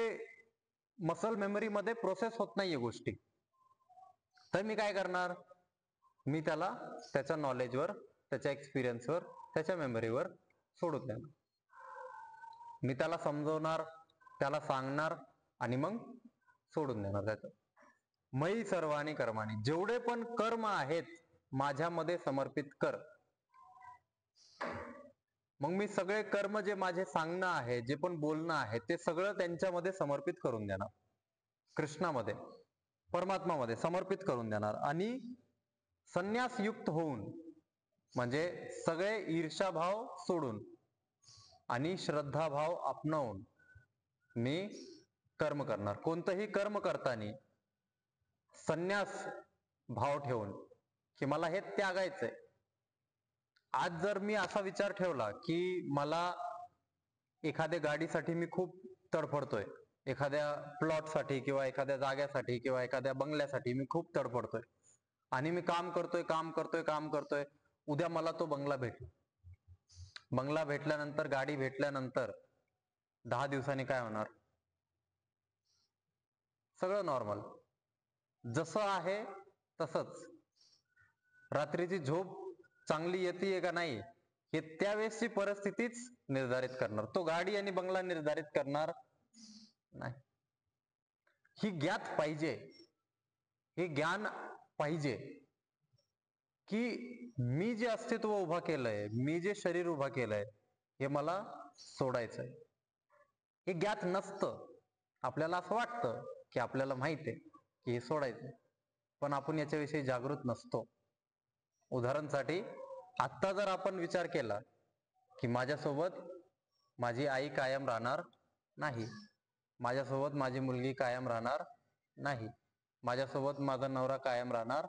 मसल मेमरी मध्ये प्रोसेस होत नाहीये गोष्टी, तर मी काय करणार, मी त्याला त्याच्या नॉलेजवर, त्याच्या एक्सपिरियन्सवर, त्याच्या मेमरीवर सोडून देणार. मी त्याला समजवणार, त्याला सांगणार आणि मग सोडून देणार त्याचं. मयी सर्वाणी कर्माणी, जेवढे पण कर्म आहेत माझ्यामध्ये समर्पित कर. मग मी सगळे कर्म जे माझे सांगणं आहे, जे पण बोलणं आहे, ते सगळं त्यांच्यामध्ये समर्पित करून देणार. कृष्णामध्ये, परमात्मामध्ये समर्पित करून देणार आणि संन्यासयुक्त होऊन, म्हणजे सगळे ईर्ष्याभाव सोडून आणि श्रद्धाभाव आपणावून मी कर्म करणार. कोणतंही कर्म करताना संन्यास भाव ठेवून की मला हे त्यागायचंय. आज जर मी असा विचार ठेवला की मला एखाद्या गाडीसाठी मी खूप तडफडतोय, एखाद्या प्लॉटसाठी किंवा एखाद्या जाग्यासाठी किंवा एखाद्या बंगल्यासाठी मी खूप तडफडतोय आणि मी काम करतोय, उद्या मला तो बंगला भेटला. बंगला भेटल्यानंतर, गाडी भेटल्यानंतर 10 दिवसांनी काय होणार? सगळं नॉर्मल, जसं आहे तसंच. रात्रीची झोप चांगली येते का नाही हे त्यावेळेसची परिस्थितीच निर्धारित करणार, तो गाडी आणि बंगला निर्धारित करणार नाही. ही ज्ञात पाहिजे, हे ज्ञान पाहिजे की मी जे अस्तित्व उभा केलंय, मी जे शरीर उभा केलंय, हे मला सोडायचंय. हे ज्ञात नसतं. आपल्याला असं वाटतं की आपल्याला माहित आहे की हे सोडायचंय, पण आपण याच्याविषयी जागृत नसतो. उदाहरणासाठी, आत्ता जर आपण विचार केला की माझ्यासोबत माझी आई कायम राहणार नाही, माझ्यासोबत माझी मुलगी कायम राहणार नाही, माझ्यासोबत माझा नवरा कायम राहणार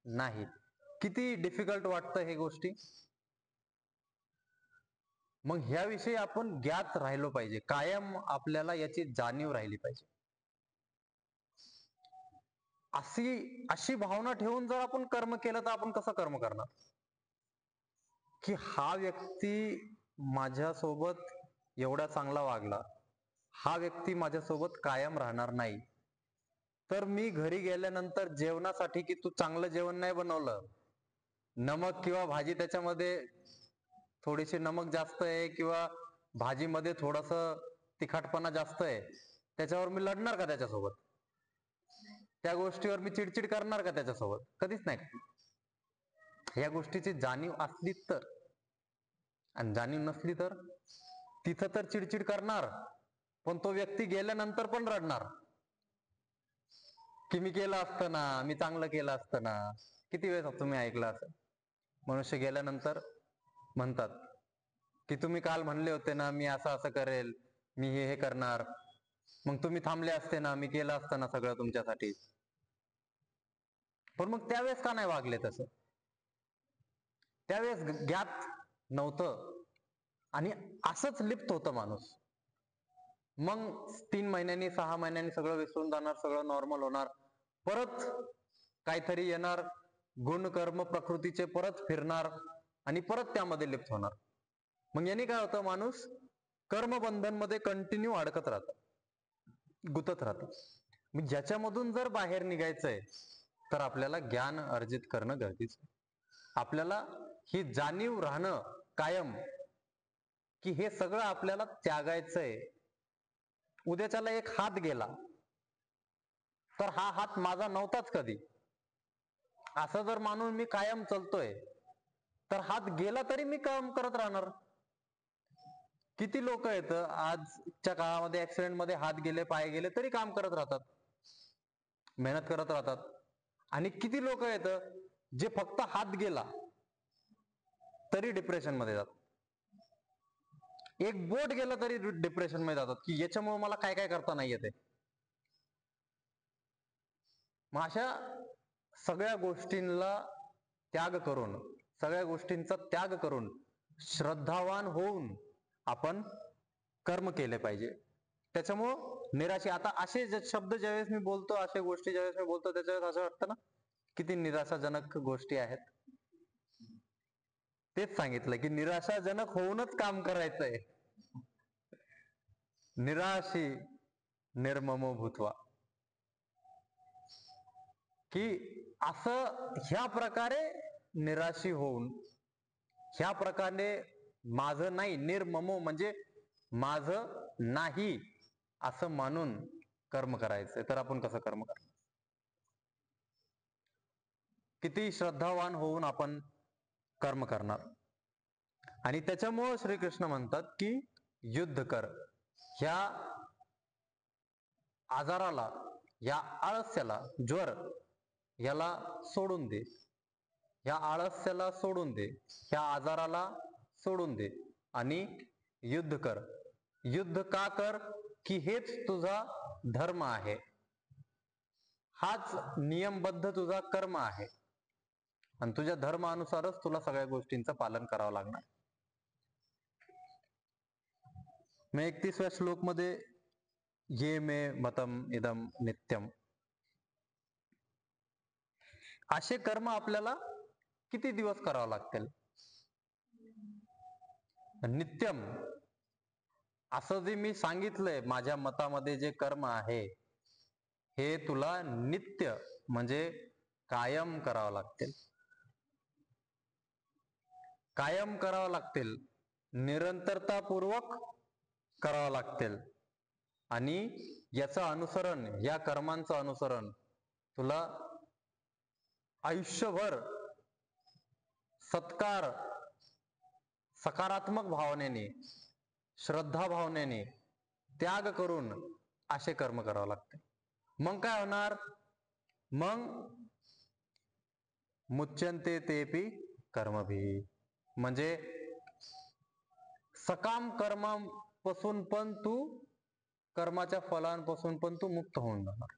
नाही, किती डिफिकल्ट वाटतं हे गोष्टी. मग ह्याविषयी आपण ज्ञात राहिलो पाहिजे, कायम आपल्याला याची जाणीव राहिली पाहिजे. अशी भावना ठेवून जर आपण कर्म केलं तर आपण कसं कर्म करणार की हा व्यक्ती माझ्यासोबत एवढा चांगला वागला, हा व्यक्ती माझ्यासोबत कायम राहणार नाही, तर मी घरी गेल्यानंतर जेवणासाठी की तू चांगलं जेवण नाही बनवलं, नमक किंवा भाजी त्याच्यामध्ये थोडीशी नमक जास्त आहे किंवा भाजीमध्ये थोडस तिखटपणा जास्त आहे, त्याच्यावर मी लढणार का त्याच्यासोबत? त्या गोष्टीवर मी चिडचिड करणार का त्याच्यासोबत? कधीच नाही. या गोष्टीची जाणीव असली तर, आणि जाणीव नसली तर तिथं तर चिडचिड करणार, पण तो व्यक्ती गेल्यानंतर पण रडणार की मी केलं असतं ना, मी चांगलं केलं असतं ना. किती वेळेस तुम्ही ऐकलं असं? मनुष्य गेल्यानंतर म्हणतात की तुम्ही काल म्हणले होते ना मी असं असं करेल, मी हे करणार, मग तुम्ही थांबले असते ना, मी केलं असतं ना सगळं तुमच्यासाठी. पण मग त्यावेळेस का नाही वागले तसं? त्यावेळेस ज्ञात नव्हतं आणि असंच लिप्त होतं माणूस. मग 3 महिन्यांनी 6 महिन्यांनी सगळं विसरून जाणार, सगळं नॉर्मल होणार, परत काहीतरी येणार, गुण कर्म प्रकृतीचे परत फिरणार आणि परत त्यामध्ये लिप्त होणार. मग याने काय होतं, माणूस कर्मबंधन मध्ये कंटिन्यू अडकत राहत, गुतत राहत. मग ज्याच्यामधून जर बाहेर निघायचंय तर आपल्याला ज्ञान अर्जित करणं गरजेचं. आपल्याला ही जाणीव राहणं कायम की हे सगळं आपल्याला त्यागायचंय. उद्याच्याला एक हात गेला तर हा हात माझा नव्हताच कधी, असं जर मानून मी कायम चालतोय तर हात गेला तरी मी काम करत राहणार. किती लोक आहेत आजच्या काळामध्ये ऍक्सिडेंट मध्ये हात गेले, पाय गेले तरी काम करत राहतात, मेहनत करत राहतात. आणि किती लोक आहेत जे फक्त हात गेला तरी डिप्रेशन मध्ये जातात, एक बोट गेलं तरी डिप्रेशन मध्ये जातात की याच्यामुळे मला काय काय करता नाही येते. मग अशा सगळ्या गोष्टींना त्याग करून, सगळ्या गोष्टींचा त्याग करून श्रद्धावान होऊन आपण कर्म केले पाहिजे. त्याच्यामुळं निराशा, आता असे शब्द ज्यावेळेस मी बोलतो, अशा गोष्टी ज्यावेळेस मी बोलतो, त्याच्यावेळेस असं वाटतं ना किती निराशाजनक गोष्टी आहेत. तेच सांगितलं की निराशाजनक होऊनच काम करायचंय. निराशी निर्ममो भूत्वा, की असं ह्या प्रकारे निराशी होऊन, ह्या प्रकारे माझं नाही, निर्ममो म्हणजे माझं नाही असं मानून कर्म करायचंय. तर आपण कसं कर्म करणार? किती श्रद्धावान होऊन आपण कर्म करणार? आणि त्याच्यामुळं श्रीकृष्ण म्हणतात की युद्ध कर. ह्या आजाराला, या आळस्याला, ज्वर याला सोडून दे, ह्या आळस्याला सोडून दे, ह्या आजाराला सोडून दे आणि युद्ध कर. युद्ध का कर? की हेच तुझा धर्म आहे, हाच नियमबद्ध तुझा कर्म आहे आणि तुझ्या धर्मानुसारच तुला सगळ्या गोष्टींचं पालन करावं लागणार. मी 31व्या श्लोक मध्ये ये मे मतम इदम नित्यम, असे कर्म आपल्याला किती दिवस करावं लागतील? नित्यम असं जे मी सांगितलंय, माझ्या मतामध्ये जे कर्म आहे हे तुला नित्य म्हणजे कायम करावं लागतील, कायम करावं लागतील, निरंतरतापूर्वक करावं लागतील. आणि याचं अनुसरण, या कर्मांचं अनुसरण तुला आयुष्यभर सत्कार, सकारात्मक भावनेने, श्रद्धा भावनेने, त्याग करून असे कर्म करावं लागते. मग काय होणार? मग मुच्यन्ते तेपि कर्मभिः, म्हणजे सकाम कर्मापासून पण तू, कर्माच्या फलांपासून पण तू मुक्त होऊन जाणार.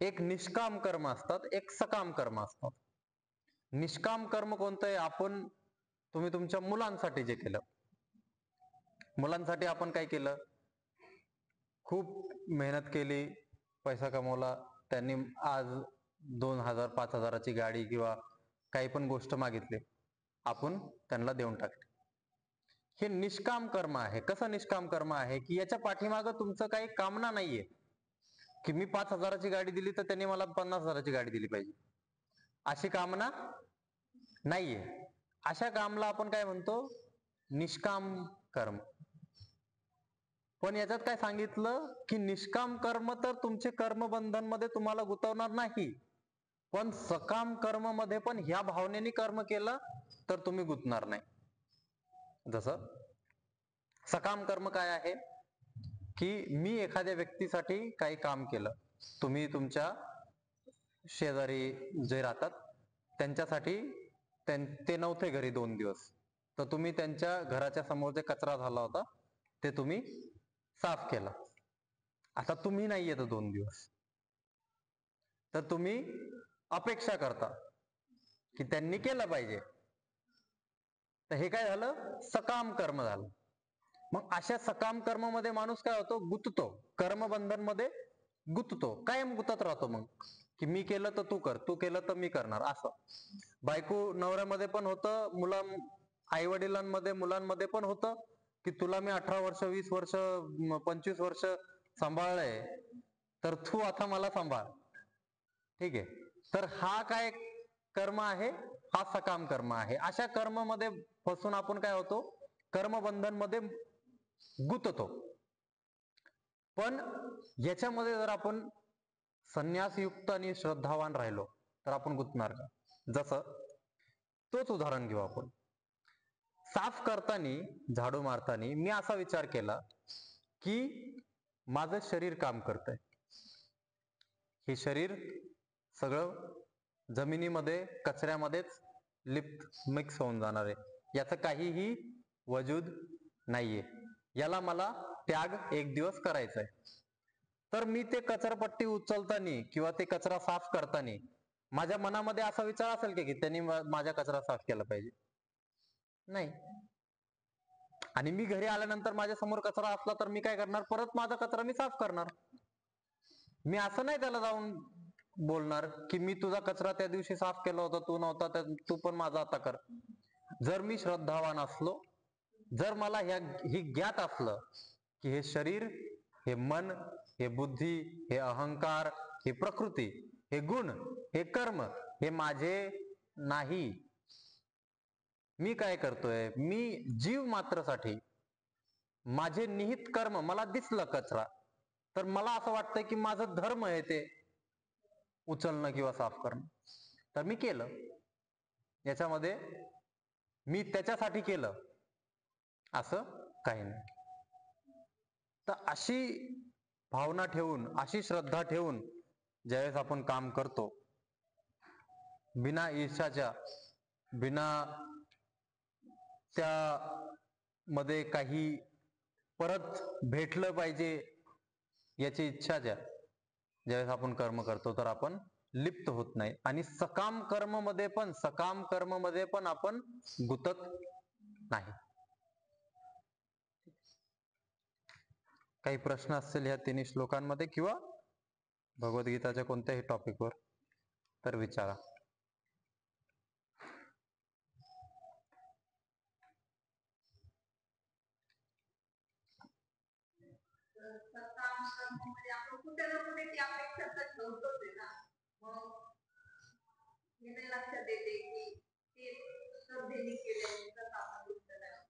एक निष्काम कर्म असतात, एक सकाम कर्म असतात. निष्काम कर्म कोणतं आहे? आपण, तुम्ही तुमच्या मुलांसाठी जे केलं, मुलांसाठी आपण काय केलं? खूप मेहनत केली, पैसा कमवला, त्यांनी आज 2000 5000ची गाडी किंवा काही पण गोष्ट मागितली, आपण त्यांना देऊन टाकली. हे निष्काम कर्म आहे. कसं निष्काम कर्म आहे? की याच्या पाठीमागं तुमचं काही कामना नाहीये की मी 5000ची गाडी दिली तर त्यांनी मला 50,000ची गाडी दिली पाहिजे, अशी कामना नाहीये. अशा कामला आपण काय म्हणतो? निष्काम कर्म. पण याच्यात काय सांगितलं की निष्काम कर्म तर तुमचे कर्मबंधन मध्ये तुम्हाला गुंतवणार नाही, पण सकाम कर्म मध्ये पण ह्या भावनेने कर्म केलं तर तुम्ही गुंतणार नाही. जसं सकाम कर्म काय आहे? की मी एखाद्या व्यक्तीसाठी काही काम केलं, तुम्ही तुमच्या शेजारी जे राहतात त्यांच्यासाठी, ते नव्हते घरी 2 दिवस, तर तुम्ही त्यांच्या घराच्या समोर जे कचरा झाला होता ते तुम्ही साफ केला. आता तुम्ही नाही येत 2 दिवस, तर तुम्ही अपेक्षा करता की त्यांनी केलं पाहिजे, तर हे काय झालं? सकाम कर्म झालं. मग अशा सकाम कर्म मध्ये माणूस काय होतो? गुंततो, कर्मबंधन मध्ये गुंततो, कायम गुंतत राहतो. मग की मी केलं तर तू कर, तू केलं तर मी करणार, असं. बायको नवऱ्यामध्ये पण होतं, आई वडिलांमध्ये, मुलांमध्ये पण होतं की तुला मी 18 वर्ष 20 वर्ष 25 वर्ष सांभाळलंय, तर तू आता मला सांभाळ. ठीक आहे, तर हा काय कर्म आहे? हा सकाम कर्म आहे. अशा कर्म मध्ये फसून आपण काय होतो? कर्मबंधन मध्ये गुंततो. पण याच्यामध्ये जर आपण संन्यासयुक्त आणि श्रद्धावान राहिलो तर आपण गुंतणार का? जसं तोच उदाहरण घेऊ आपण. साफ करताना, झाडू मारताना मी असा विचार केला की माझं शरीर काम करतंय, हे शरीर सगळं जमिनीमध्ये, कचऱ्यामध्येच मिक्स होऊन जाणार आहे, याचं काहीही वजूद नाहीये, याला मला त्याग एक दिवस करायचा आहे. तर मी ते कचरापट्टी उचलताना किंवा ते कचरा साफ करताना माझ्या मनामध्ये असा विचार असेल की त्यांनी माझ्या कचरा साफ केला पाहिजे? नाही. आणि मी घरी आल्यानंतर माझ्या समोर कचरा असला तर मी काय करणार? परत माझा कचरा मी साफ करणार. मी असं नाही त्याला जाऊन बोलणार की मी तुझा कचरा त्या दिवशी साफ केला होता, तू नव्हता, तू पण माझा आता कर. जर मी श्रद्धावान असलो, जर मला ही ज्ञात असलं की हे शरीर, हे मन, हे बुद्धी, हे अहंकार, हे प्रकृती, हे गुण, हे कर्म, हे माझे नाही. मी काय करतोय? मी जीव मात्रसाठी माझे निहित कर्म, मला दिसलं कचरा तर मला असं वाटतंय की माझं धर्म आहे ते उचलणं किंवा साफ करणं, तर मी केलं. याच्यामध्ये मी त्याच्यासाठी केलं असं काही नाही. तर अशी भावना ठेवून, अशी श्रद्धा ठेवून ज्यावेळेस आपण काम करतो, बिना ईर्ष्याच्या, बिना त्या मध्ये काही परत भेटलं पाहिजे याची इच्छा ज्यावेळेस आपण कर्म करतो तर आपण लिप्त होत नाही. आणि सकाम कर्म मध्ये पण आपण गुंतत नाही. काही प्रश्न असतील या तिन्ही श्लोकांमध्ये किंवा भगवद्गीताच्या कोणत्याही टॉपिकवर तर विचारा. सकाम कर्ममध्ये आपण कुठे ना कुठे ती अपेक्षा तर ठेवतोच आहे ना. मग हे नाही लक्षात येते की ते श्रद्धेने केले तर आपण उत्तर आहे.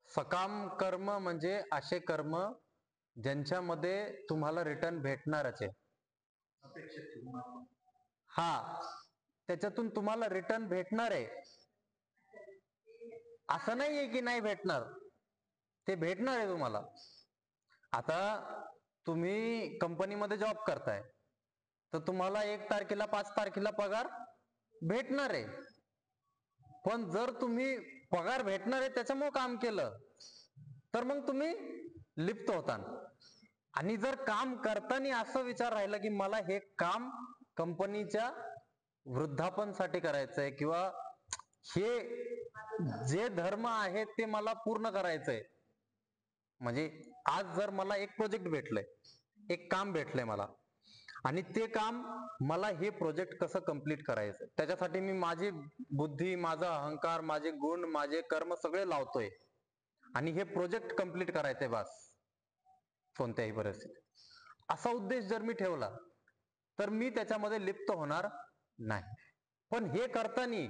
सकाम कर्म म्हणजे असे कर्म ज्यांच्यामध्ये तुम्हाला रिटर्न भेटणारच आहे. अपेक्षा ठेवून आपण हा, त्याच्यातून तुम्हाला रिटर्न भेटणार आहे, असं नाहीये की नाही भेटणार, ते भेटणार आहे तुम्हाला. आता तुम्ही कंपनीमध्ये जॉब करताय तर तुम्हाला 1 तारखेला 5 तारखेला पगार भेटणार आहे. पण जर तुम्ही पगार भेटणार आहे त्याच्यामुळे काम केलं तर मग तुम्ही लिप्त होता. आणि जर काम करताना असं विचार राहिला की मला हे काम कंपनीच्या वृद्धापनसाठी करायचंय किंवा हे जे धर्म आहे ते मला पूर्ण करायचंय, म्हणजे आज जर मला एक प्रोजेक्ट भेटलंय, एक काम भेटलंय मला, आणि ते काम मला हे प्रोजेक्ट कसं कंप्लीट करायचं, त्याच्यासाठी मी माझी बुद्धी, माझा अहंकार, माझे गुण, माझे कर्म सगळे लावतोय आणि हे प्रोजेक्ट कंप्लीट करायचंय बस कोणत्याही परिस्थितीत, असा उद्देश जर मी ठेवला तर मी त्याच्यामध्ये लिप्त होणार नाही. पण हे करताना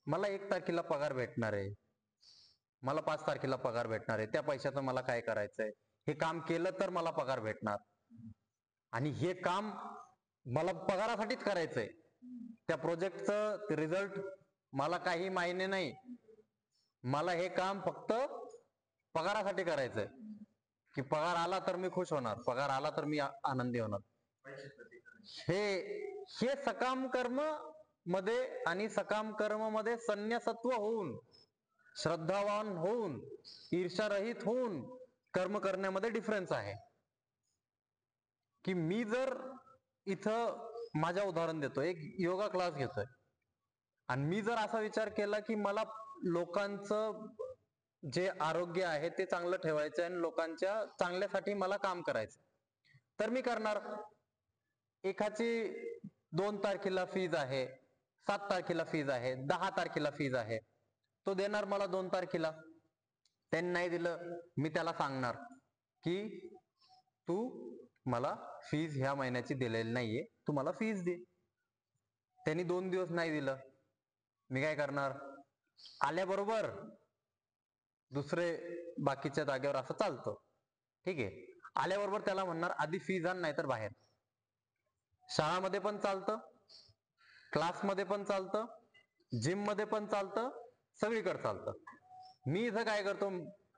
मला 1 तारखेला पगार भेटणार आहे, मला 5 तारखेला पगार भेटणार आहे, त्या पैशाचं मला काय करायचंय, हे काम केलं तर मला पगार भेटणार आणि हे काम मला पगारासाठीच करायचंय, त्या प्रोजेक्टचं रिझल्ट मला काही मायने नाही, मला हे काम फक्त पगारासाठी करायचंय की पगार आला तर मी खुश होणार, पगार आला तर मी आनंदी होणार. हे सकाम कर्म मध्ये आणि सकाम कर्म मध्ये संन्यासत्व होऊन, श्रद्धावान होऊन, ईर्ष्यारहित होऊन कर्म करण्यामध्ये डिफरन्स आहे. की मी जर इथं माझ्या उदाहरण देतो, एक योगा क्लास घेतोय आणि मी जर असा विचार केला की मला लोकांचं जे आरोग्य आहे ते चांगलं ठेवायचं आणि लोकांच्या चांगल्यासाठी मला काम करायचं, तर मी करणार. एकाची 2 तारखेला फीज आहे, 7 तारखेला फीज आहे, 10 तारखेला फीज आहे, तो देणार मला 2 तारखेला. त्यांनी नाही दिलं, मी त्याला सांगणार की तू मला फीज ह्या महिन्याची दिलेली नाहीये, तू मला फीज दे. त्यांनी 2 दिवस नाही दिलं, मी काय करणार, आल्याबरोबर दुसरे बाकीच्या जागेवर असं चालतं, ठीक आहे, आल्याबरोबर त्याला म्हणणार आधी फीज आण नाही तर बाहेर. शाळामध्ये पण चालतं, क्लासमध्ये पण चालतं, जिम मध्ये पण चालतं, सगळीकडे चालतं. मी इथं काय करतो,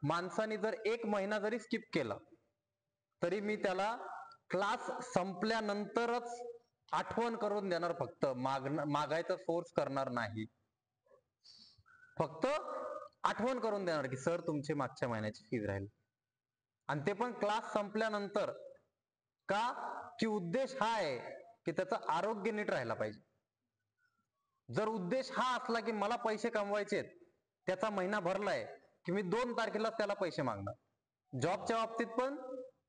माणसाने जर 1 महिना जरी स्किप केला तरी मी त्याला क्लास संपल्यानंतरच आठवण करून देणार, फक्त मागायचा फोर्स करणार नाही, फक्त आठवण करून देणार की सर तुमची मागच्या महिन्याची फीज राहील. आणि ते पण क्लास संपल्यानंतर. का की उद्देश हा आहे की त्याचं आरोग्य नीट राहायला पाहिजे. जर उद्देश हा असला की मला पैसे कमवायचेत, त्याचा महिना भरलाय की मी 2 तारखेला त्याला पैसे मागणार. जॉबच्या बाबतीत पण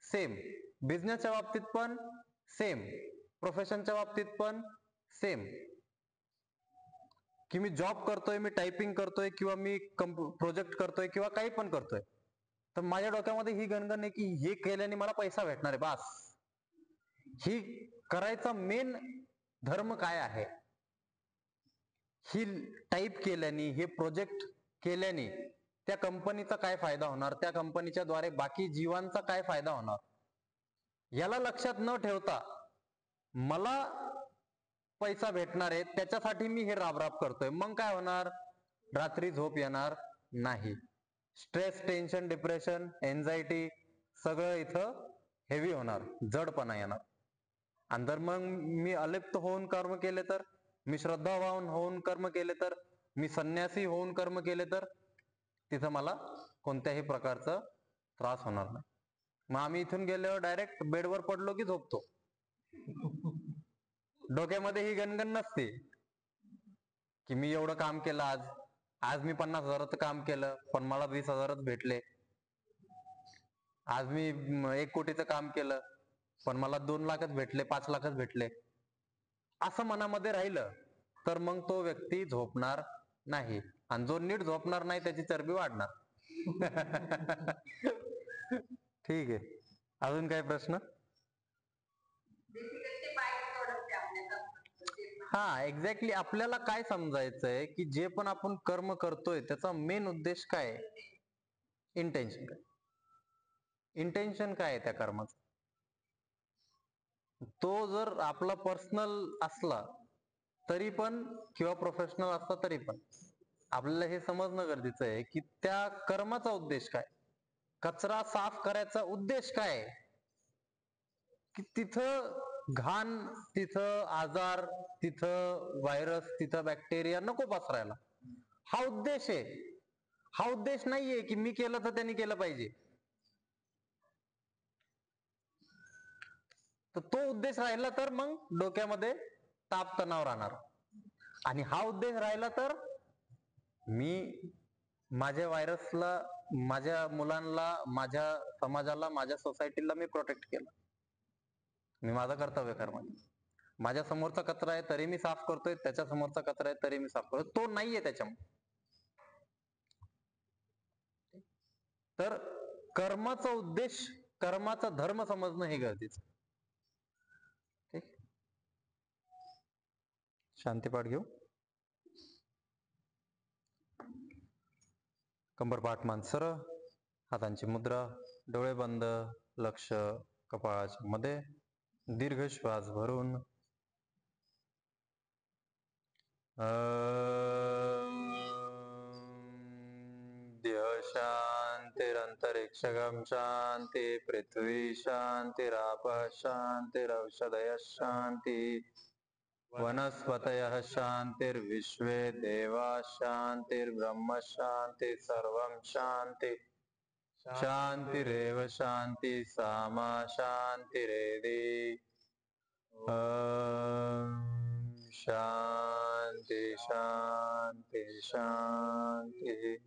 सेम, बिझनेसच्या बाबतीत पण सेम, प्रोफेशनच्या बाबतीत पण सेम, की मी जॉब करतोय, मी टायपिंग करतोय किंवा मी प्रोजेक्ट करतोय किंवा काही पण करतोय, तर माझ्या डोक्यामध्ये ही गणगण आहे की हे केल्याने मला पैसा भेटणार आहे बास. ही करायचा मेन धर्म काय आहे, ही टाईप केल्याने, हे प्रोजेक्ट केल्याने त्या कंपनीचा काय फायदा होणार, त्या कंपनीच्या द्वारे बाकी जीवांचा काय फायदा होणार, याला लक्षात न ठेवता मला पैसा भेटणार आहे त्याच्यासाठी मी हे राबराब करतोय. मग काय होणार, रात्री झोप येणार नाही, स्ट्रेस, टेन्शन, डिप्रेशन, एन्झायटी सगळं इथं हेवी होणार, जडपणा येणार. आणि जर मग मी अलिप्त होऊन कर्म केले तर, मी श्रद्धावान होऊन कर्म केले तर, मी संन्यासी होऊन कर्म केले तर तिथं मला कोणत्याही प्रकारचा त्रास होणार नाही. मग आम्ही इथून गेल्यावर डायरेक्ट बेडवर पडलो की झोपतो. डोक्यामध्ये ही गणगण नसते की मी एवढं काम केलं, आज मी 50,000चं काम केलं पण मला 20,000च भेटले. आज मी 1 कोटीचं काम केलं पण मला 2 लाखच भेटले, 5 लाखच भेटले, असं मनामध्ये राहिलं तर मग तो व्यक्ती झोपणार नाही. आणि जो नीट झोपणार नाही त्याची चरबी वाढणार. ठीक आहे, अजून काय प्रश्न? बेसिकली ते बाय प्रोडक्ट आहे आपल्या कर्माचं. हा, एक्झॅक्टली. आपल्याला काय समजायचंय की जे पण आपण कर्म करतोय त्याचा मेन उद्देश काय आहे, इंटेन्शन काय, इंटेन्शन काय आहे त्या कर्माचं. तो जर आपला पर्सनल असला तरी पण किंवा प्रोफेशनल असला तरी पण आपल्याला हे समजणं गरजेचं आहे की त्या कर्माचा उद्देश काय. कचरा साफ करायचा उद्देश काय आहे, की तिथं घाण, तिथं आजार, तिथं व्हायरस, तिथं बॅक्टेरिया नको पसरायला, हा उद्देश आहे. हा उद्देश नाहीये की मी केलं तर त्यांनी केलं पाहिजे. तर तो उद्देश राहिला तर मग डोक्यामध्ये ताप तणाव राहणार. आणि हा उद्देश राहिला तर मी माझ्या व्हायरसला, माझ्या मुलांना, माझ्या समाजाला, माझ्या सोसायटीला मी प्रोटेक्ट केलं, मी माझं कर्तव्य कर्म. माझ्या समोरचा कचरा आहे तरी मी साफ करतोय, त्याच्या समोरचा कचरा आहे तरी मी साफ करतोय, तो नाहीये त्याच्यामध्ये. तर कर्माचा उद्देश, कर्माचा धर्म समजणं हे गरजेचं. ठीक, शांतीपाठ घेऊ. कंबरपाठ मान सरळ, हातांची मुद्रा, डोळे बंद, लक्ष कपाळाच्या मध्ये, दीर्घ श्वास भरून देह शांतिरंतरिक्षगम शांति, पृथ्वी शांतिरापः शांतिरौषधयः शांति, वनस्पतयः शांतिर्विश्वे देवाः शांतिर्ब्रह्म शांति, सर्वं शांति. शांतिरेव शांति सामा शांतिरेधि. शांति शांति शांति.